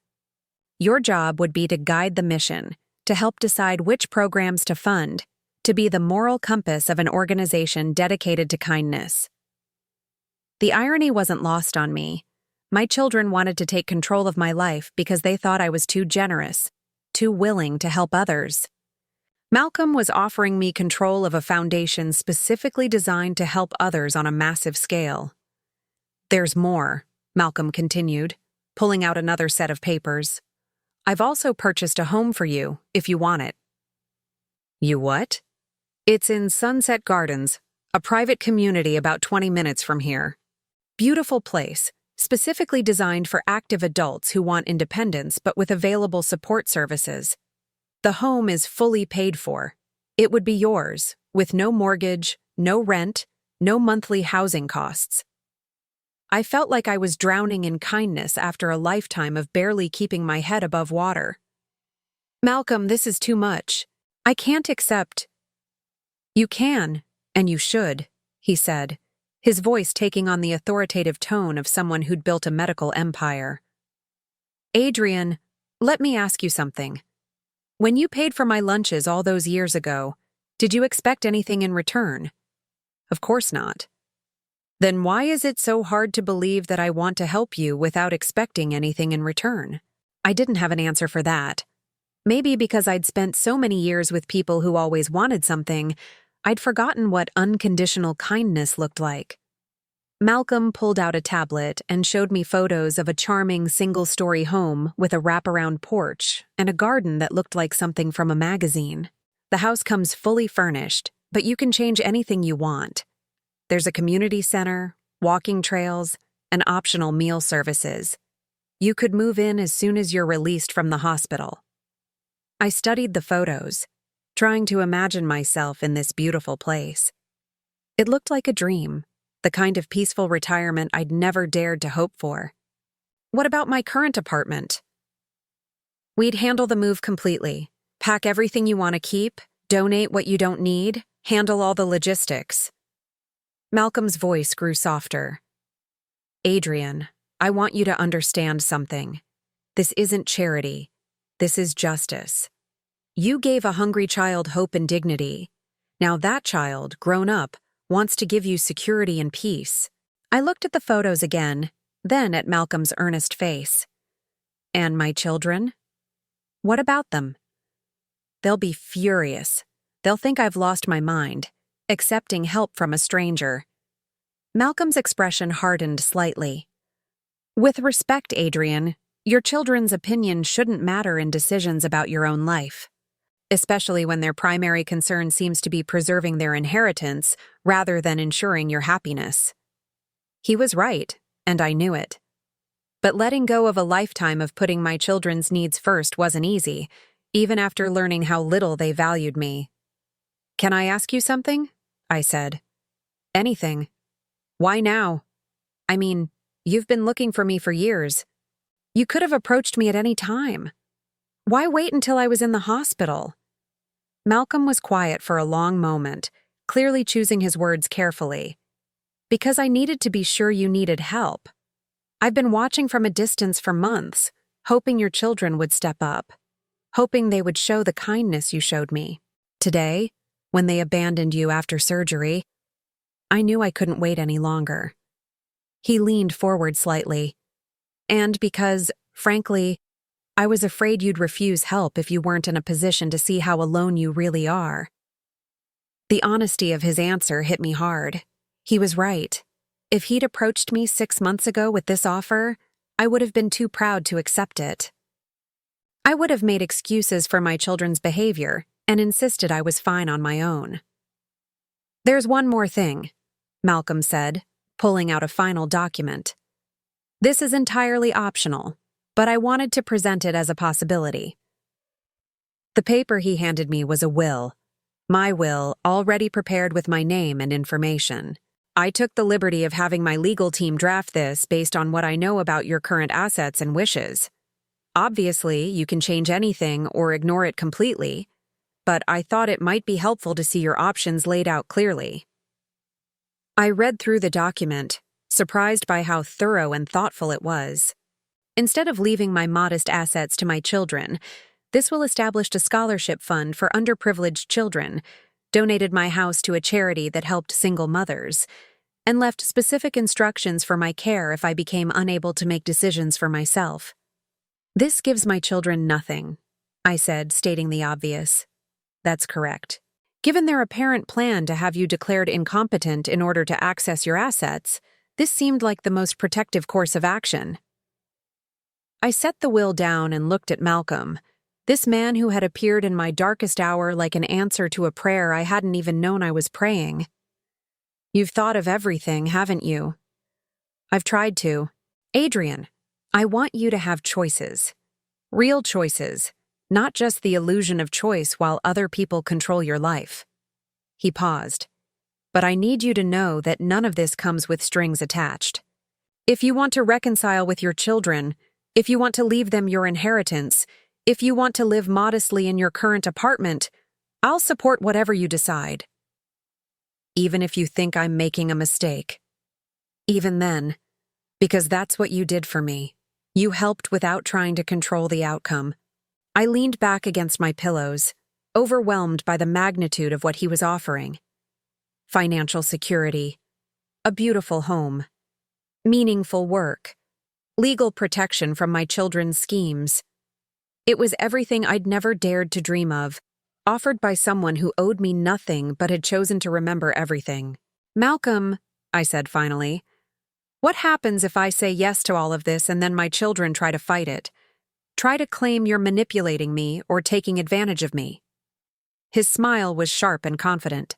Your job would be to guide the mission, to help decide which programs to fund, to be the moral compass of an organization dedicated to kindness." The irony wasn't lost on me. My children wanted to take control of my life because they thought I was too generous, too willing to help others. Malcolm was offering me control of a foundation specifically designed to help others on a massive scale. There's more, Malcolm continued, pulling out another set of papers. I've also purchased a home for you, if you want it. You what? It's in Sunset Gardens, a private community about 20 minutes from here. Beautiful place, specifically designed for active adults who want independence but with available support services. The home is fully paid for. It would be yours, with no mortgage, no rent, no monthly housing costs. I felt like I was drowning in kindness after a lifetime of barely keeping my head above water. Malcolm, this is too much. I can't accept. You can, and you should, he said, his voice taking on the authoritative tone of someone who'd built a medical empire. Adrian, let me ask you something. When you paid for my lunches all those years ago, did you expect anything in return? Of course not. Then why is it so hard to believe that I want to help you without expecting anything in return? I didn't have an answer for that. Maybe because I'd spent so many years with people who always wanted something, I'd forgotten what unconditional kindness looked like. Malcolm pulled out a tablet and showed me photos of a charming single-story home with a wraparound porch and a garden that looked like something from a magazine. The house comes fully furnished, but you can change anything you want. There's a community center, walking trails, and optional meal services. You could move in as soon as you're released from the hospital. I studied the photos, trying to imagine myself in this beautiful place. It looked like a dream, the kind of peaceful retirement I'd never dared to hope for. What about my current apartment? We'd handle the move completely, pack everything you want to keep, donate what you don't need, handle all the logistics. Malcolm's voice grew softer. Adrian, I want you to understand something. This isn't charity. This is justice. You gave a hungry child hope and dignity. Now that child, grown up, wants to give you security and peace. I looked at the photos again, then at Malcolm's earnest face. And my children? What about them? They'll be furious. They'll think I've lost my mind, accepting help from a stranger. Malcolm's expression hardened slightly. With respect, Adrian, your children's opinion shouldn't matter in decisions about your own life, especially when their primary concern seems to be preserving their inheritance rather than ensuring your happiness. He was right, and I knew it. But letting go of a lifetime of putting my children's needs first wasn't easy, even after learning how little they valued me. Can I ask you something? I said. Anything. Why now? I mean, you've been looking for me for years. You could have approached me at any time. Why wait until I was in the hospital? Malcolm was quiet for a long moment, clearly choosing his words carefully. Because I needed to be sure you needed help. I've been watching from a distance for months, hoping your children would step up, hoping they would show the kindness you showed me. Today, when they abandoned you after surgery, I knew I couldn't wait any longer. He leaned forward slightly. And because, frankly, I was afraid you'd refuse help if you weren't in a position to see how alone you really are. The honesty of his answer hit me hard. He was right. If he'd approached me 6 months ago with this offer, I would have been too proud to accept it. I would have made excuses for my children's behavior and insisted I was fine on my own. There's one more thing, Malcolm said, pulling out a final document. This is entirely optional, but I wanted to present it as a possibility. The paper he handed me was a will. My will, already prepared with my name and information. I took the liberty of having my legal team draft this based on what I know about your current assets and wishes. Obviously, you can change anything or ignore it completely, but I thought it might be helpful to see your options laid out clearly. I read through the document, surprised by how thorough and thoughtful it was. Instead of leaving my modest assets to my children, this will establish a scholarship fund for underprivileged children, donated my house to a charity that helped single mothers, and left specific instructions for my care if I became unable to make decisions for myself. This gives my children nothing, I said, stating the obvious. That's correct. Given their apparent plan to have you declared incompetent in order to access your assets, This seemed like the most protective course of action. I set the will down and looked at Malcolm, this man who had appeared in my darkest hour like an answer to a prayer I hadn't even known I was praying. "You've thought of everything, haven't you?" "I've tried to." "Adrian, I want you to have choices. Real choices, not just the illusion of choice while other people control your life." He paused. "But I need you to know that none of this comes with strings attached. If you want to reconcile with your children, if you want to leave them your inheritance, if you want to live modestly in your current apartment, I'll support whatever you decide. Even if you think I'm making a mistake. Even then, because that's what you did for me. You helped without trying to control the outcome." I leaned back against my pillows, overwhelmed by the magnitude of what he was offering. Financial security, a beautiful home, meaningful work, legal protection from my children's schemes. It was everything I'd never dared to dream of, offered by someone who owed me nothing but had chosen to remember everything. "Malcolm," I said finally, "what happens if I say yes to all of this and then my children try to fight it? Try to claim you're manipulating me or taking advantage of me?" His smile was sharp and confident.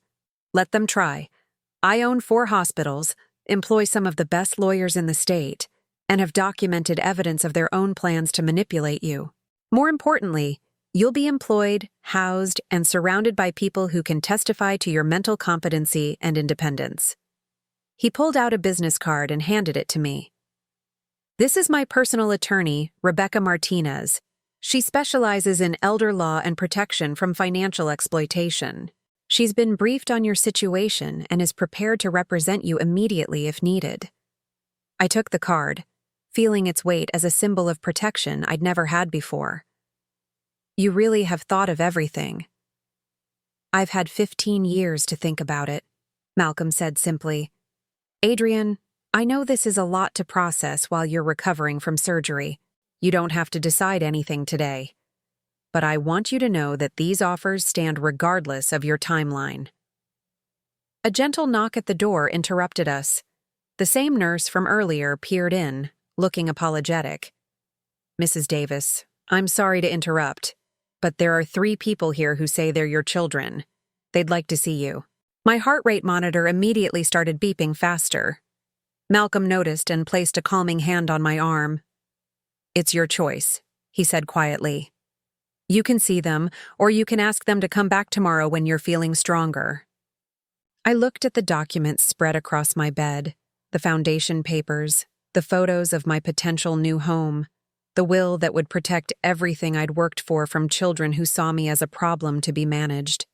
"Let them try. I own 4 hospitals, employ some of the best lawyers in the state, and have documented evidence of their own plans to manipulate you. More importantly, you'll be employed, housed, and surrounded by people who can testify to your mental competency and independence." He pulled out a business card and handed it to me. "This is my personal attorney, Rebecca Martinez. She specializes in elder law and protection from financial exploitation. She's been briefed on your situation and is prepared to represent you immediately if needed." I took the card, feeling its weight as a symbol of protection I'd never had before. "You really have thought of everything." "I've had 15 years to think about it," Malcolm said simply. "Adrian, I know this is a lot to process while you're recovering from surgery. You don't have to decide anything today. But I want you to know that these offers stand regardless of your timeline." A gentle knock at the door interrupted us. The same nurse from earlier peered in, looking apologetic. "Mrs. Davis, I'm sorry to interrupt, but there are 3 people here who say they're your children. They'd like to see you." My heart rate monitor immediately started beeping faster. Malcolm noticed and placed a calming hand on my arm. "It's your choice," he said quietly. "You can see them, or you can ask them to come back tomorrow when you're feeling stronger." I looked at the documents spread across my bed, the foundation papers, the photos of my potential new home, the will that would protect everything I'd worked for from children who saw me as a problem to be managed.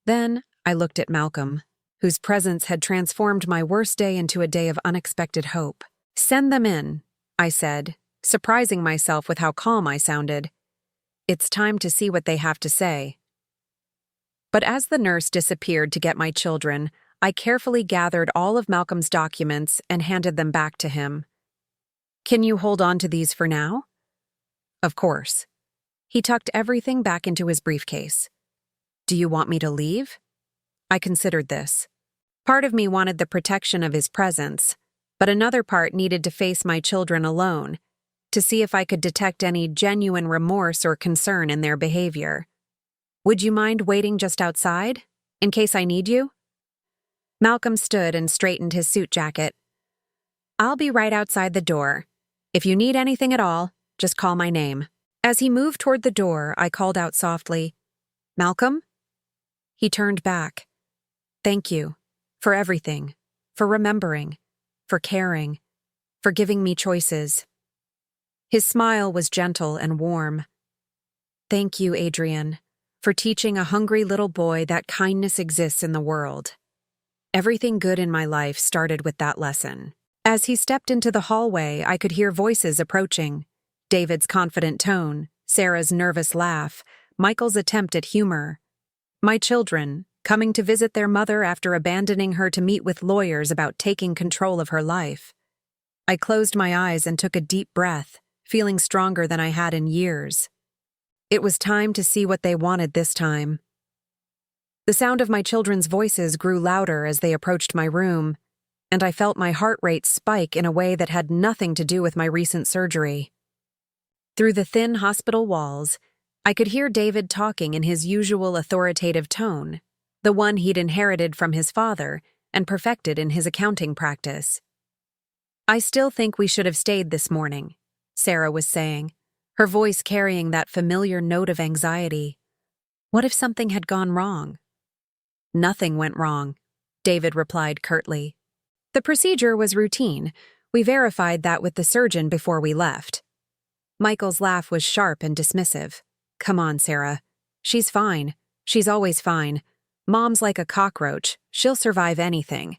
Then I looked at Malcolm, whose presence had transformed my worst day into a day of unexpected hope. "Send them in," I said, surprising myself with how calm I sounded. "It's time to see what they have to say." But as the nurse disappeared to get my children, I carefully gathered all of Malcolm's documents and handed them back to him. "Can you hold on to these for now?" "Of course." He tucked everything back into his briefcase. "Do you want me to leave?" I considered this. Part of me wanted the protection of his presence, but another part needed to face my children alone, to see if I could detect any genuine remorse or concern in their behavior. "Would you mind waiting just outside, in case I need you?" Malcolm stood and straightened his suit jacket. "I'll be right outside the door. If you need anything at all, just call my name." As he moved toward the door, I called out softly, "Malcolm?" He turned back. "Thank you. For everything. For remembering. For caring. For giving me choices." His smile was gentle and warm. "Thank you, Adrian, for teaching a hungry little boy that kindness exists in the world. Everything good in my life started with that lesson." As he stepped into the hallway, I could hear voices approaching. David's confident tone, Sarah's nervous laugh, Michael's attempt at humor. My children, coming to visit their mother after abandoning her to meet with lawyers about taking control of her life. I closed my eyes and took a deep breath, feeling stronger than I had in years. It was time to see what they wanted this time. The sound of my children's voices grew louder as they approached my room. and I felt my heart rate spike in a way that had nothing to do with my recent surgery. Through the thin hospital walls, I could hear David talking in his usual authoritative tone, the one he'd inherited from his father and perfected in his accounting practice. "I still think we should have stayed this morning," Sarah was saying, her voice carrying that familiar note of anxiety. What if something had gone wrong? "Nothing went wrong," David replied curtly. "The procedure was routine. We verified that with the surgeon before we left." Michael's laugh was sharp and dismissive. "Come on, Sarah. She's fine. She's always fine. Mom's like a cockroach. She'll survive anything."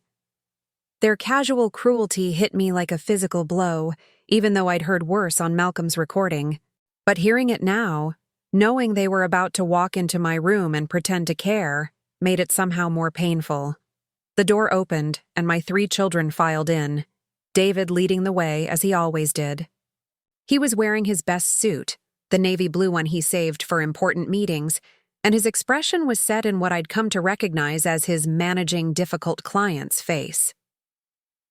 Their casual cruelty hit me like a physical blow, even though I'd heard worse on Malcolm's recording. But hearing it now, knowing they were about to walk into my room and pretend to care, made it somehow more painful. The door opened, and my 3 children filed in, David leading the way as he always did. He was wearing his best suit, the navy blue one he saved for important meetings, and his expression was set in what I'd come to recognize as his managing difficult clients face.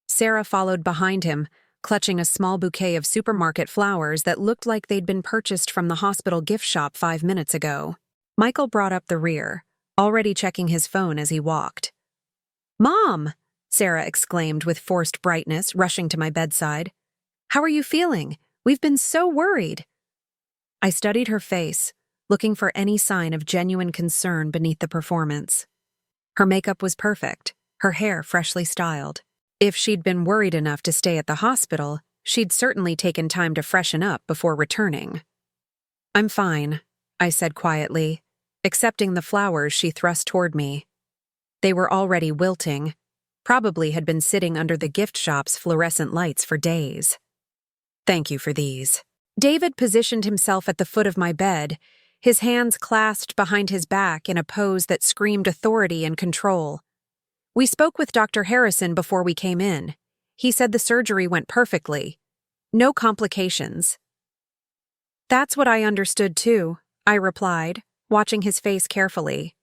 Sarah followed behind him, clutching a small bouquet of supermarket flowers that looked like they'd been purchased from the hospital gift shop 5 minutes ago. Michael brought up the rear, already checking his phone as he walked. "Mom!" Sarah exclaimed with forced brightness, rushing to my bedside. "How are you feeling? We've been so worried." I studied her face, looking for any sign of genuine concern beneath the performance. Her makeup was perfect, her hair freshly styled. If she'd been worried enough to stay at the hospital, she'd certainly taken time to freshen up before returning. "I'm fine," I said quietly, accepting the flowers she thrust toward me. They were already wilting, probably had been sitting under the gift shop's fluorescent lights for days. "Thank you for these." David positioned himself at the foot of my bed, his hands clasped behind his back in a pose that screamed authority and control. "We spoke with Dr. Harrison before we came in. He said the surgery went perfectly. No complications." "That's what I understood too," I replied, watching his face carefully.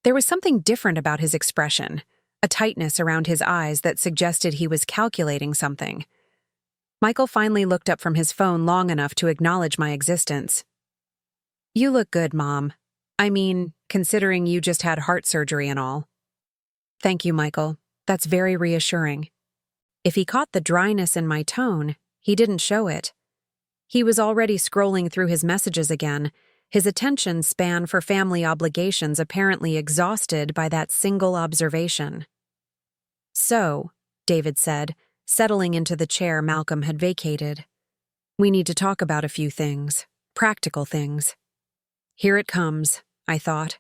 There was something different about his expression, a tightness around his eyes that suggested he was calculating something. Michael finally looked up from his phone long enough to acknowledge my existence. "You look good, Mom. I mean, considering you just had heart surgery and all." "Thank you, Michael. That's very reassuring." If he caught the dryness in my tone, he didn't show it. He was already scrolling through his messages again, his attention span for family obligations apparently exhausted by that single observation. "So," David said, settling into the chair Malcolm had vacated, "we need to talk about a few things, practical things." Here it comes, I thought.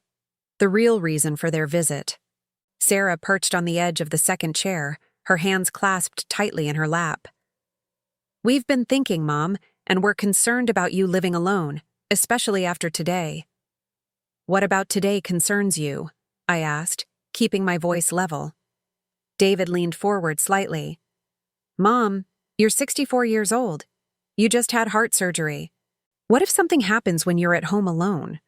The real reason for their visit. Sarah perched on the edge of the second chair, her hands clasped tightly in her lap. "We've been thinking, Mom, and we're concerned about you living alone, especially after today." "What about today concerns you?" I asked, keeping my voice level. David leaned forward slightly. "Mom, you're 64 years old. You just had heart surgery. What if something happens when you're at home alone?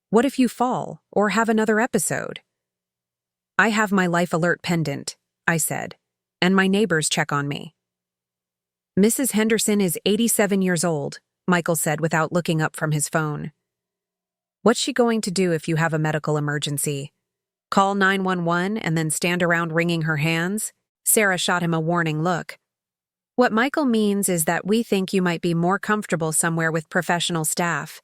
What if you fall or have another episode?" "I have my life alert pendant," I said, "and my neighbors check on me." "Mrs. Henderson is 87 years old," Michael said without looking up from his phone. "What's she going to do if you have a medical emergency? Call 911 and then stand around wringing her hands?" Sarah shot him a warning look. "What Michael means is that we think you might be more comfortable somewhere with professional staff,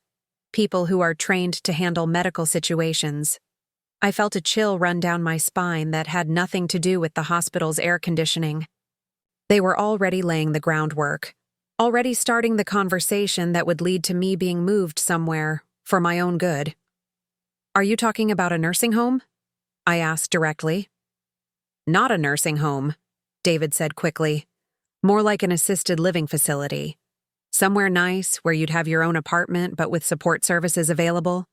people who are trained to handle medical situations." I felt a chill run down my spine that had nothing to do with the hospital's air conditioning. They were already laying the groundwork, already starting the conversation that would lead to me being moved somewhere, for my own good. "Are you talking about a nursing home?" I asked directly. "Not a nursing home," David said quickly. "More like an assisted living facility. Somewhere nice where you'd have your own apartment but with support services available."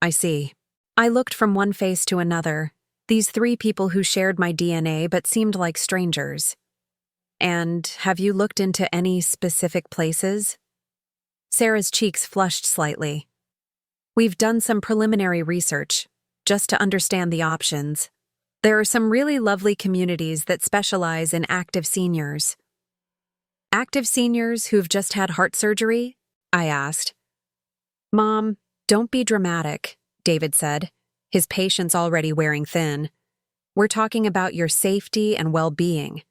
"I see." I looked from one face to another, these 3 people who shared my DNA but seemed like strangers. "And have you looked into any specific places?" Sarah's cheeks flushed slightly. "We've done some preliminary research, just to understand the options. There are some really lovely communities that specialize in active seniors. Active seniors who've just had heart surgery? I asked. Mom, don't be dramatic, David said, his patience already wearing thin. We're talking about your safety and well-being.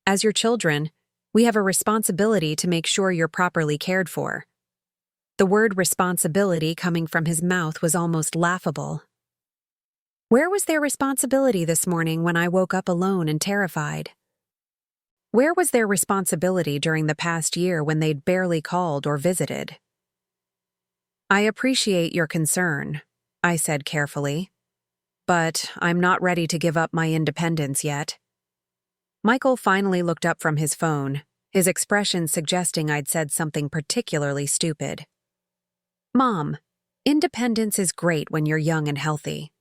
As your children, we have a responsibility to make sure you're properly cared for. The word responsibility coming from his mouth was almost laughable. Where was their responsibility this morning when I woke up alone and terrified? Where was their responsibility during the past year when they'd barely called or visited? I appreciate your concern, I said carefully, but I'm not ready to give up my independence yet. Michael finally looked up from his phone, his expression suggesting I'd said something particularly stupid. Mom, independence is great when you're young and healthy.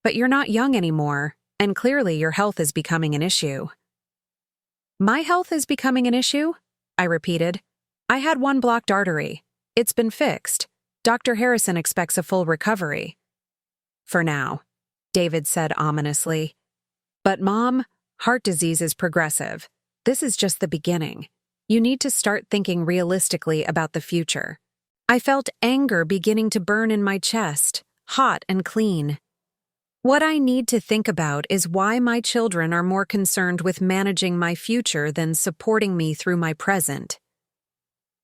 But you're not young anymore, and clearly your health is becoming an issue. My health is becoming an issue? I repeated. I had one blocked artery. It's been fixed. Dr. Harrison expects a full recovery. For now, David said ominously. But Mom, heart disease is progressive. This is just the beginning. You need to start thinking realistically about the future. I felt anger beginning to burn in my chest, hot and clean. What I need to think about is why my children are more concerned with managing my future than supporting me through my present.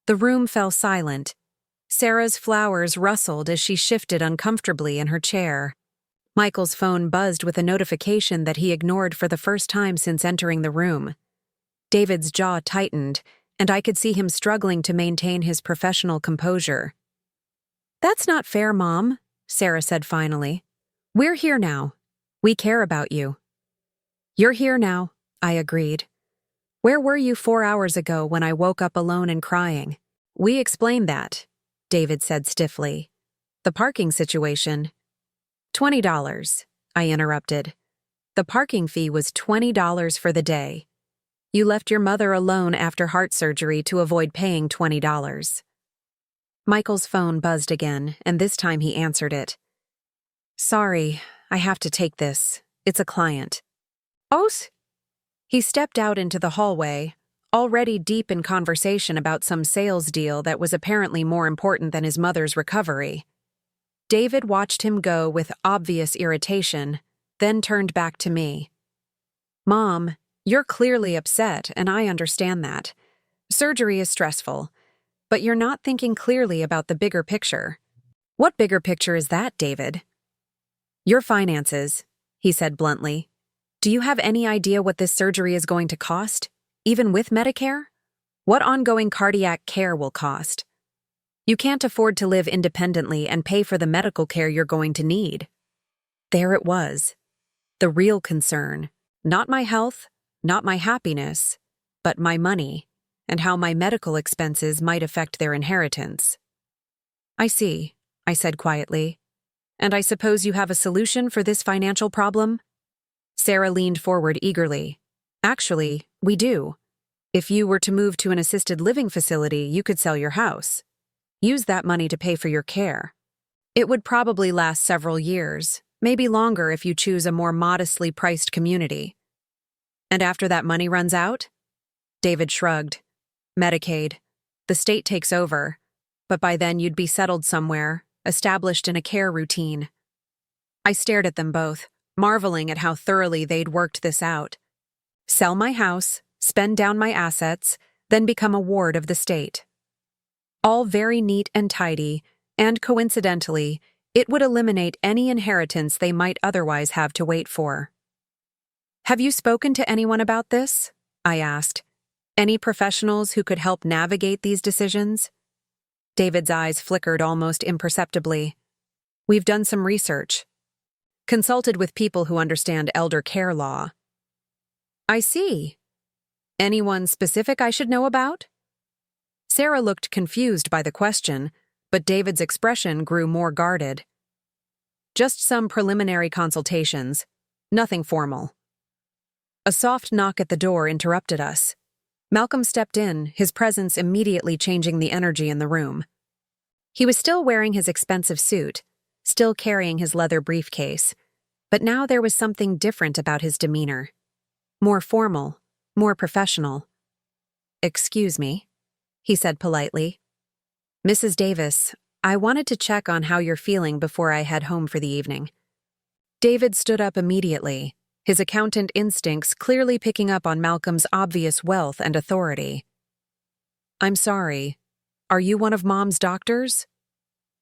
The room fell silent. Sarah's flowers rustled as she shifted uncomfortably in her chair. Michael's phone buzzed with a notification that he ignored for the first time since entering the room. David's jaw tightened, and I could see him struggling to maintain his professional composure. That's not fair, Mom, Sarah said finally. We're here now. We care about you. You're here now, I agreed. Where were you 4 hours ago when I woke up alone and crying? We explained that, David said stiffly. The parking situation. $20, I interrupted. The parking fee was $20 for the day. You left your mother alone after heart surgery to avoid paying $20. Michael's phone buzzed again, and this time he answered it. Sorry, I have to take this. It's a client. Os? He stepped out into the hallway, already deep in conversation about some sales deal that was apparently more important than his mother's recovery. David watched him go with obvious irritation, then turned back to me. Mom, you're clearly upset, and I understand that. Surgery is stressful, but you're not thinking clearly about the bigger picture. What bigger picture is that, David? Your finances, he said bluntly. Do you have any idea what this surgery is going to cost, even with Medicare? What ongoing cardiac care will cost? You can't afford to live independently and pay for the medical care you're going to need. There it was. The real concern. Not my health, not my happiness, but my money, and how my medical expenses might affect their inheritance. I see, I said quietly. And I suppose you have a solution for this financial problem? Sarah leaned forward eagerly. Actually, we do. If you were to move to an assisted living facility, you could sell your house. Use that money to pay for your care. It would probably last several years, maybe longer if you choose a more modestly priced community. And after that money runs out? David shrugged. Medicaid. The state takes over, but by then you'd be settled somewhere, established in a care routine. I stared at them both, marveling at how thoroughly they'd worked this out. Sell my house, spend down my assets, then become a ward of the state. All very neat and tidy, and coincidentally, it would eliminate any inheritance they might otherwise have to wait for. Have you spoken to anyone about this? I asked. Any professionals who could help navigate these decisions? David's eyes flickered almost imperceptibly. We've done some research. Consulted with people who understand elder care law. I see. Anyone specific I should know about? Sarah looked confused by the question, but David's expression grew more guarded. Just some preliminary consultations. Nothing formal. A soft knock at the door interrupted us. Malcolm stepped in, his presence immediately changing the energy in the room. He was still wearing his expensive suit, still carrying his leather briefcase, But now there was something different about his demeanor. More formal, more professional. "Excuse me," he said politely. "Mrs. Davis, I wanted to check on how you're feeling before I head home for the evening." David stood up immediately, his accountant instincts clearly picking up on Malcolm's obvious wealth and authority. "I'm sorry. Are you one of Mom's doctors?"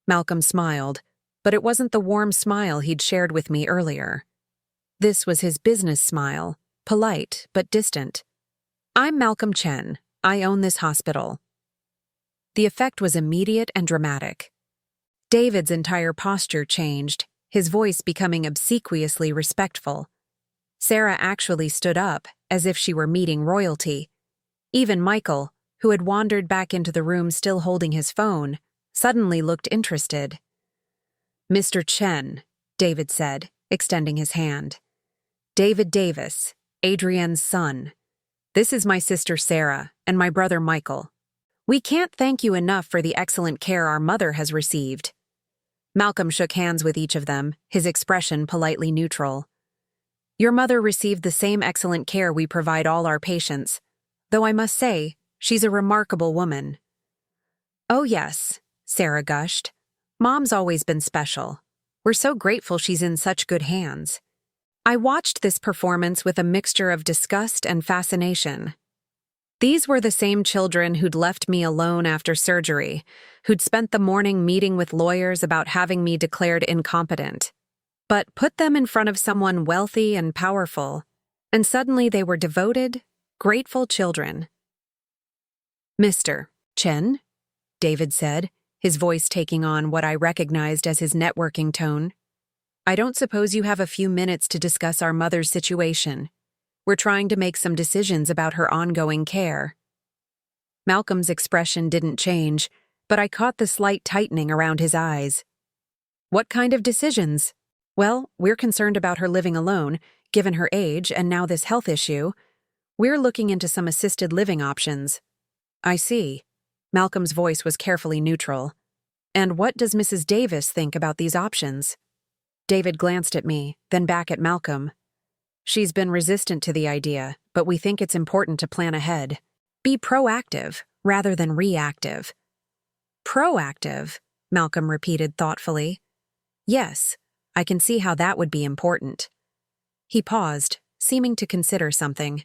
Malcolm smiled, but it wasn't the warm smile he'd shared with me earlier. This was his business smile, polite but distant. "I'm Malcolm Chen. I own this hospital." The effect was immediate and dramatic. David's entire posture changed, his voice becoming obsequiously respectful. Sarah actually stood up, as if she were meeting royalty. Even Michael, who had wandered back into the room still holding his phone, suddenly looked interested. "Mr. Chen," David said, extending his hand. "David Davis, Adrienne's son. This is my sister Sarah and my brother Michael. We can't thank you enough for the excellent care our mother has received." Malcolm shook hands with each of them, his expression politely neutral. "Your mother received the same excellent care we provide all our patients, though I must say, she's a remarkable woman." "Oh yes," Sarah gushed. "Mom's always been special. We're so grateful she's in such good hands." I watched this performance with a mixture of disgust and fascination. These were the same children who'd left me alone after surgery, who'd spent the morning meeting with lawyers about having me declared incompetent. But put them in front of someone wealthy and powerful, and suddenly they were devoted, grateful children. "Mr. Chen," David said, his voice taking on what I recognized as his networking tone. "I don't suppose you have a few minutes to discuss our mother's situation. We're trying to make some decisions about her ongoing care." Malcolm's expression didn't change, but I caught the slight tightening around his eyes. "What kind of decisions?" "Well, we're concerned about her living alone, given her age and now this health issue. We're looking into some assisted living options." "I see." Malcolm's voice was carefully neutral. "And what does Mrs. Davis think about these options?" David glanced at me, then back at Malcolm. "She's been resistant to the idea, but we think it's important to plan ahead. Be proactive, rather than reactive." "Proactive," Malcolm repeated thoughtfully. "Yes, I can see how that would be important." He paused, seeming to consider something.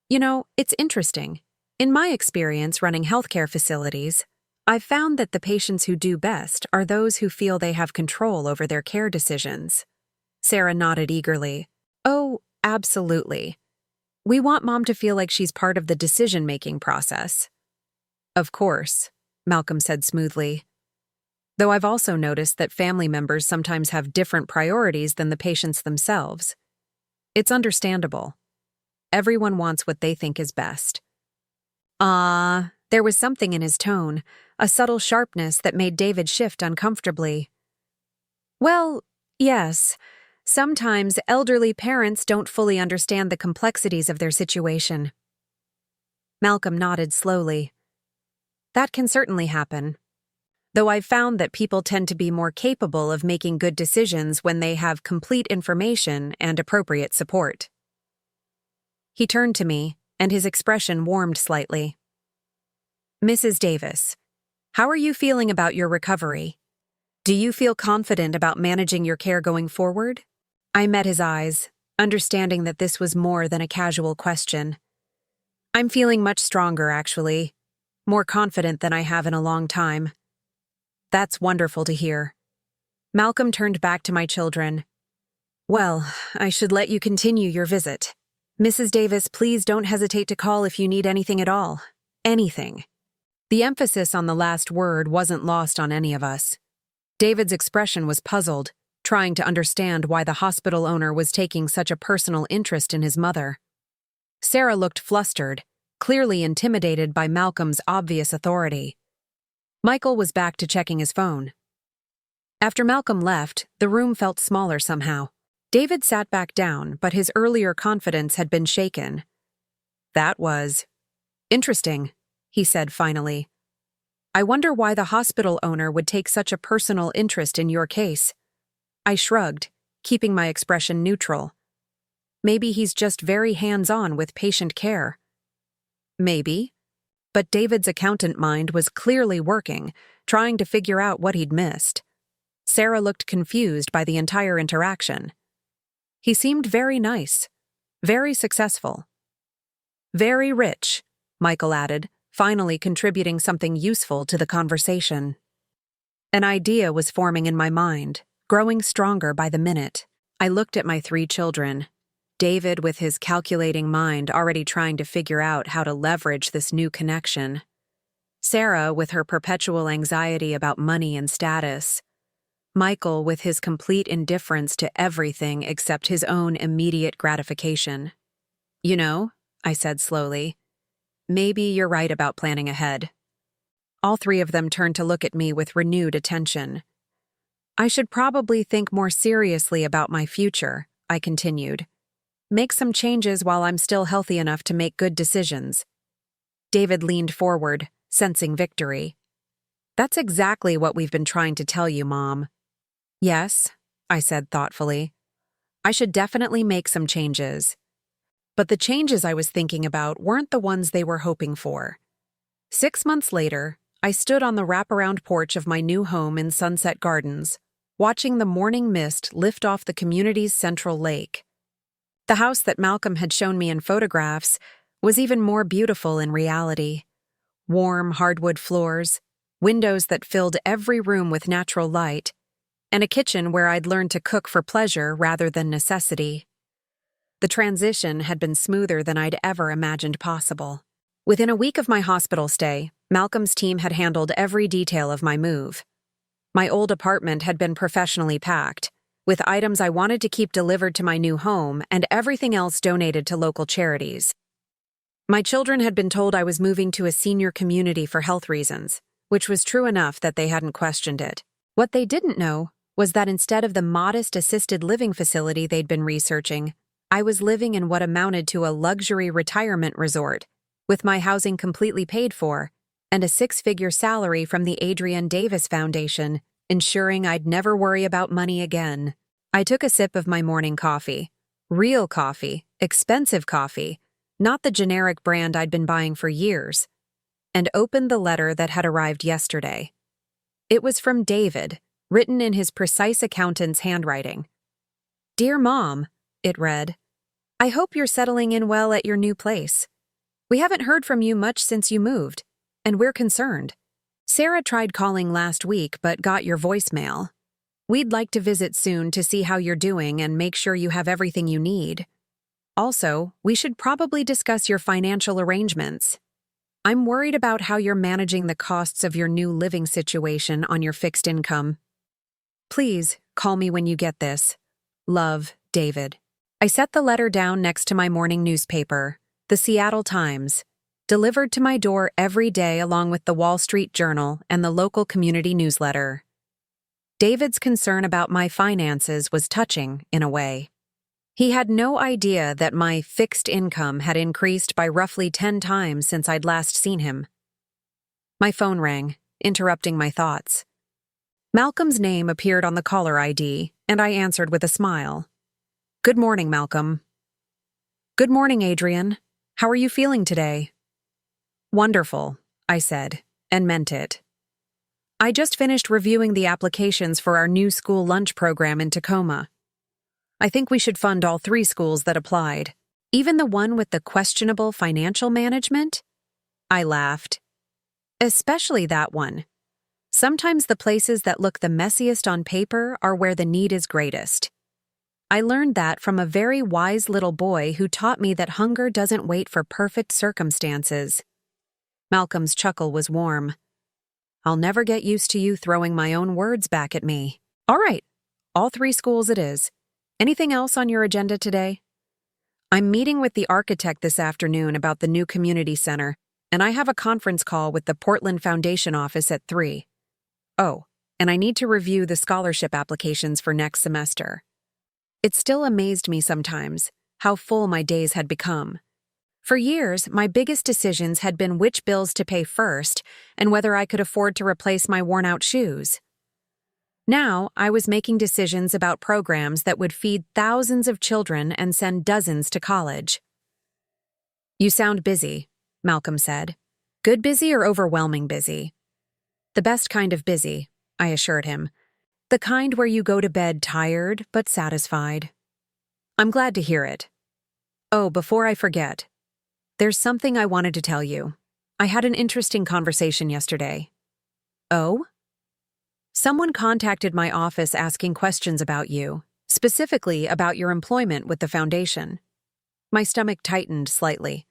"You know, it's interesting. In my experience running healthcare facilities, I've found that the patients who do best are those who feel they have control over their care decisions." Sarah nodded eagerly. "Oh, absolutely. We want Mom to feel like she's part of the decision-making process." "Of course," Malcolm said smoothly. "Though I've also noticed that family members sometimes have different priorities than the patients themselves. It's understandable. Everyone wants what they think is best." There was something in his tone, a subtle sharpness that made David shift uncomfortably. "Well, yes. Sometimes elderly parents don't fully understand the complexities of their situation." Malcolm nodded slowly. "That can certainly happen. Though I've found that people tend to be more capable of making good decisions when they have complete information and appropriate support." He turned to me, and his expression warmed slightly. "Mrs. Davis, how are you feeling about your recovery? Do you feel confident about managing your care going forward?" I met his eyes, understanding that this was more than a casual question. "I'm feeling much stronger, actually. More confident than I have in a long time." "That's wonderful to hear." Malcolm turned back to my children. "Well, I should let you continue your visit. Mrs. Davis, please don't hesitate to call if you need anything at all. Anything." The emphasis on the last word wasn't lost on any of us. David's expression was puzzled, trying to understand why the hospital owner was taking such a personal interest in his mother. Sarah looked flustered, clearly intimidated by Malcolm's obvious authority. Michael was back to checking his phone. After Malcolm left, the room felt smaller somehow. David sat back down, but his earlier confidence had been shaken. "That was interesting," he said finally. "I wonder why the hospital owner would take such a personal interest in your case." I shrugged, keeping my expression neutral. Maybe he's just very hands-on with patient care. Maybe. But David's accountant mind was clearly working, trying to figure out what he'd missed. Sarah looked confused by the entire interaction. He seemed very nice, very successful. Very rich, Michael added, finally contributing something useful to the conversation. An idea was forming in my mind, growing stronger by the minute. I looked at my 3 children. David with his calculating mind already trying to figure out how to leverage this new connection. Sarah with her perpetual anxiety about money and status. Michael with his complete indifference to everything except his own immediate gratification. You know, I said slowly, maybe you're right about planning ahead. All 3 of them turned to look at me with renewed attention. I should probably think more seriously about my future, I continued. Make some changes while I'm still healthy enough to make good decisions. David leaned forward, sensing victory. That's exactly what we've been trying to tell you, Mom. Yes, I said thoughtfully. I should definitely make some changes. But the changes I was thinking about weren't the ones they were hoping for. 6 months later, I stood on the wraparound porch of my new home in Sunset Gardens, watching the morning mist lift off the community's central lake. The house that Malcolm had shown me in photographs was even more beautiful in reality. Warm hardwood floors, windows that filled every room with natural light, and a kitchen where I'd learned to cook for pleasure rather than necessity. The transition had been smoother than I'd ever imagined possible. Within a week of my hospital stay, Malcolm's team had handled every detail of my move. My old apartment had been professionally packed, with items I wanted to keep delivered to my new home and everything else donated to local charities. My children had been told I was moving to a senior community for health reasons, which was true enough that they hadn't questioned it. What they didn't know was that instead of the modest assisted living facility they'd been researching, I was living in what amounted to a luxury retirement resort, with my housing completely paid for, and a 6-figure salary from the Adrian Davis Foundation, ensuring I'd never worry about money again. I took a sip of my morning coffee. Real coffee, expensive coffee, not the generic brand I'd been buying for years, and opened the letter that had arrived yesterday. It was from David, written in his precise accountant's handwriting. Dear Mom, it read, I hope you're settling in well at your new place. We haven't heard from you much since you moved, and we're concerned. Sarah tried calling last week but got your voicemail. We'd like to visit soon to see how you're doing and make sure you have everything you need. Also, we should probably discuss your financial arrangements. I'm worried about how you're managing the costs of your new living situation on your fixed income. Please call me when you get this. Love, David. I set the letter down next to my morning newspaper, the Seattle Times, delivered to my door every day along with the Wall Street Journal and the local community newsletter. David's concern about my finances was touching, in a way. He had no idea that my fixed income had increased by roughly 10 times since I'd last seen him. My phone rang, interrupting my thoughts. Malcolm's name appeared on the caller ID, and I answered with a smile. Good morning, Malcolm. Good morning, Adrian. How are you feeling today? Wonderful, I said, and meant it. I just finished reviewing the applications for our new school lunch program in Tacoma. I think we should fund all 3 schools that applied, even the one with the questionable financial management. I laughed. Especially that one. Sometimes the places that look the messiest on paper are where the need is greatest. I learned that from a very wise little boy who taught me that hunger doesn't wait for perfect circumstances. Malcolm's chuckle was warm. I'll never get used to you throwing my own words back at me. All right, all 3 schools it is. Anything else on your agenda today? I'm meeting with the architect this afternoon about the new community center, and I have a conference call with the Portland Foundation office at 3. Oh, and I need to review the scholarship applications for next semester. It still amazed me sometimes how full my days had become. For years, my biggest decisions had been which bills to pay first and whether I could afford to replace my worn-out shoes. Now, I was making decisions about programs that would feed thousands of children and send dozens to college. "You sound busy," Malcolm said. "Good busy or overwhelming busy?" "The best kind of busy," I assured him. "The kind where you go to bed tired but satisfied." "I'm glad to hear it. Oh, before I forget, there's something I wanted to tell you. I had an interesting conversation yesterday." "Oh?" "Someone contacted my office asking questions about you, specifically about your employment with the foundation." My stomach tightened slightly.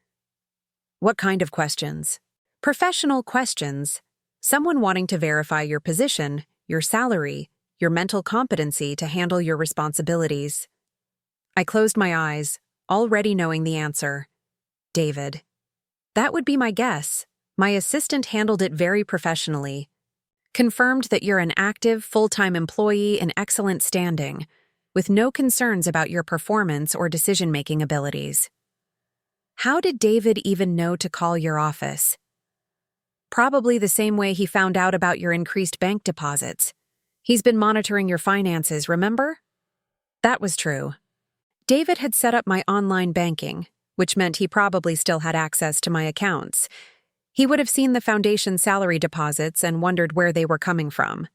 "What kind of questions?" "Professional questions. Someone wanting to verify your position, your salary, your mental competency to handle your responsibilities." I closed my eyes, already knowing the answer. David. That would be my guess. My assistant handled it very professionally. "Confirmed that you're an active, full-time employee in excellent standing, with no concerns about your performance or decision-making abilities." How did David even know to call your office? Probably the same way he found out about your increased bank deposits. He's been monitoring your finances, remember? That was true. David had set up my online banking, which meant he probably still had access to my accounts. He would have seen the foundation salary deposits and wondered where they were coming from.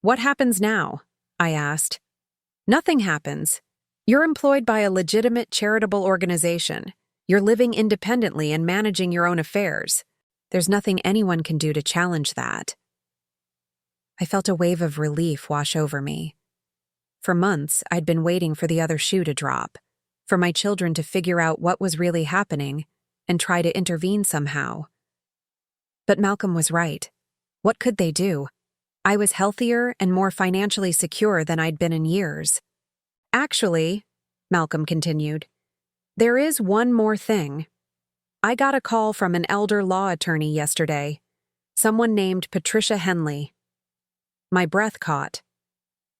"What happens now?" I asked. "Nothing happens. You're employed by a legitimate charitable organization. You're living independently and managing your own affairs. There's nothing anyone can do to challenge that." I felt a wave of relief wash over me. For months, I'd been waiting for the other shoe to drop, for my children to figure out what was really happening and try to intervene somehow. But Malcolm was right. What could they do? I was healthier and more financially secure than I'd been in years. "Actually," Malcolm continued, "there is one more thing. I got a call from an elder law attorney yesterday, someone named Patricia Henley." My breath caught.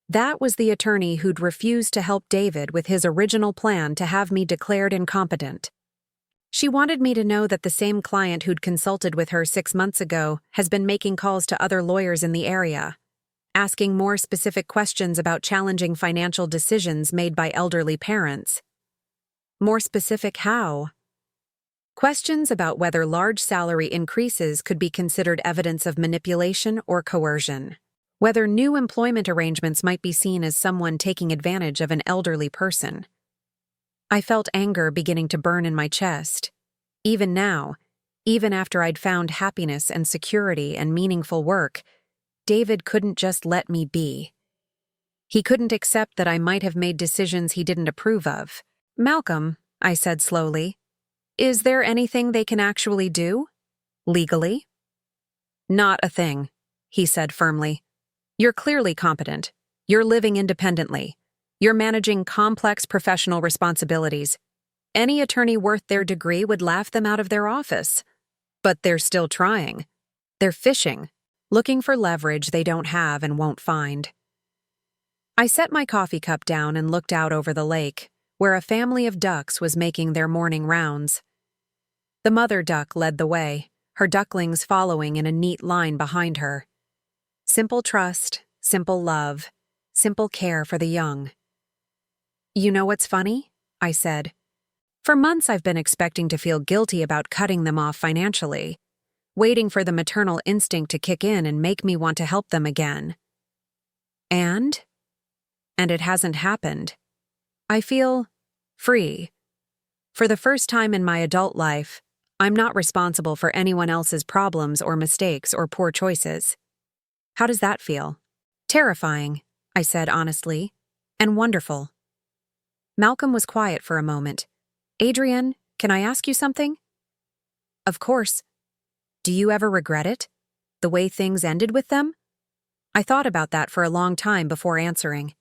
That was the attorney who'd refused to help David with his original plan to have me declared incompetent. She wanted me to know that the same client who'd consulted with her 6 months ago has been making calls to other lawyers in the area, asking more specific questions about challenging financial decisions made by elderly parents. More specific how? Questions about whether large salary increases could be considered evidence of manipulation or coercion. Whether new employment arrangements might be seen as someone taking advantage of an elderly person. I felt anger beginning to burn in my chest. Even now, even after I'd found happiness and security and meaningful work, David couldn't just let me be. He couldn't accept that I might have made decisions he didn't approve of. "Malcolm," I said slowly, "is there anything they can actually do? Legally?" "Not a thing," he said firmly. "You're clearly competent. You're living independently. You're managing complex professional responsibilities. Any attorney worth their degree would laugh them out of their office. But they're still trying. They're fishing, looking for leverage they don't have and won't find." I set my coffee cup down and looked out over the lake, where a family of ducks was making their morning rounds. The mother duck led the way, her ducklings following in a neat line behind her. Simple trust, simple love, simple care for the young. "You know what's funny?" I said. "For months I've been expecting to feel guilty about cutting them off financially, waiting for the maternal instinct to kick in and make me want to help them again. And it hasn't happened. I feel free. For the first time in my adult life, I'm not responsible for anyone else's problems or mistakes or poor choices." "How does that feel?" "Terrifying," I said honestly, "and wonderful." Malcolm was quiet for a moment. "Adrienne, can I ask you something?" "Of course. Do you ever regret it? The way things ended with them?" I thought about that for a long time before answering.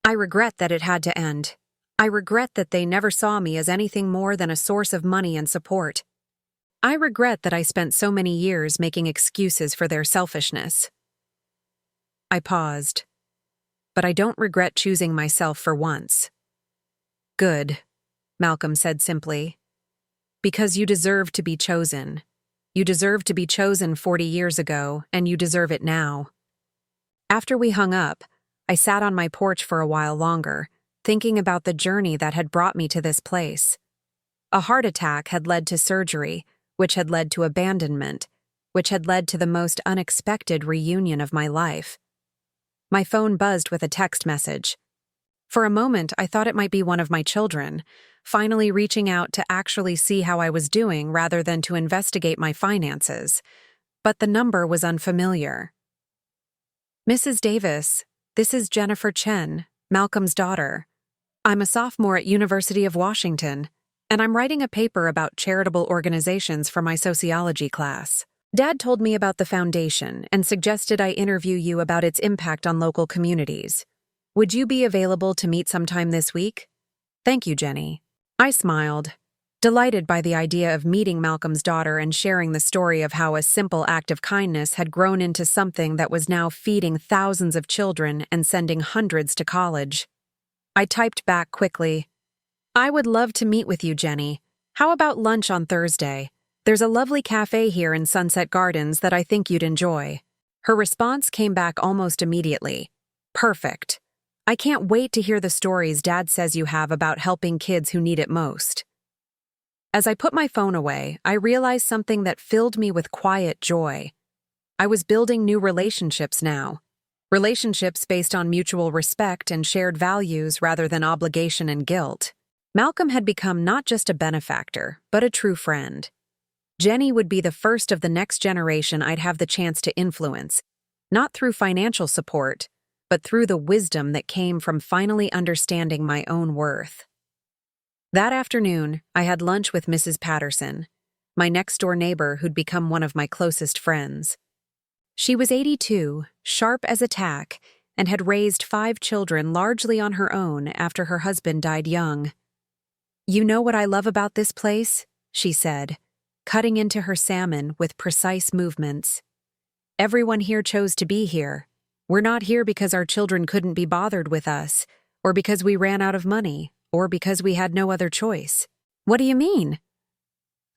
"I regret that it had to end. I regret that they never saw me as anything more than a source of money and support. I regret that I spent so many years making excuses for their selfishness." I paused. "But I don't regret choosing myself for once." "Good," Malcolm said simply. "Because you deserve to be chosen. You deserve to be chosen 40 years ago, and you deserve it now." After we hung up, I sat on my porch for a while longer, thinking about the journey that had brought me to this place. A heart attack had led to surgery, which had led to abandonment, which had led to the most unexpected reunion of my life. My phone buzzed with a text message. For a moment, I thought it might be one of my children, finally reaching out to actually see how I was doing rather than to investigate my finances. But the number was unfamiliar. "Mrs. Davis, this is Jennifer Chen, Malcolm's daughter. I'm a sophomore at University of Washington, and I'm writing a paper about charitable organizations for my sociology class. Dad told me about the foundation and suggested I interview you about its impact on local communities. Would you be available to meet sometime this week? Thank you, Jenny." I smiled, delighted by the idea of meeting Malcolm's daughter and sharing the story of how a simple act of kindness had grown into something that was now feeding thousands of children and sending hundreds to college. I typed back quickly, "I would love to meet with you, Jenny. How about lunch on Thursday? There's a lovely cafe here in Sunset Gardens that I think you'd enjoy." Her response came back almost immediately. "Perfect. I can't wait to hear the stories Dad says you have about helping kids who need it most." As I put my phone away, I realized something that filled me with quiet joy. I was building new relationships now. Relationships based on mutual respect and shared values rather than obligation and guilt. Malcolm had become not just a benefactor, but a true friend. Jenny would be the first of the next generation I'd have the chance to influence, not through financial support, but through the wisdom that came from finally understanding my own worth. That afternoon, I had lunch with Mrs. Patterson, my next-door neighbor who'd become one of my closest friends. She was 82, sharp as a tack, and had raised 5 children largely on her own after her husband died young. "You know what I love about this place?" she said, cutting into her salmon with precise movements. "Everyone here chose to be here. We're not here because our children couldn't be bothered with us, or because we ran out of money, or because we had no other choice." "What do you mean?"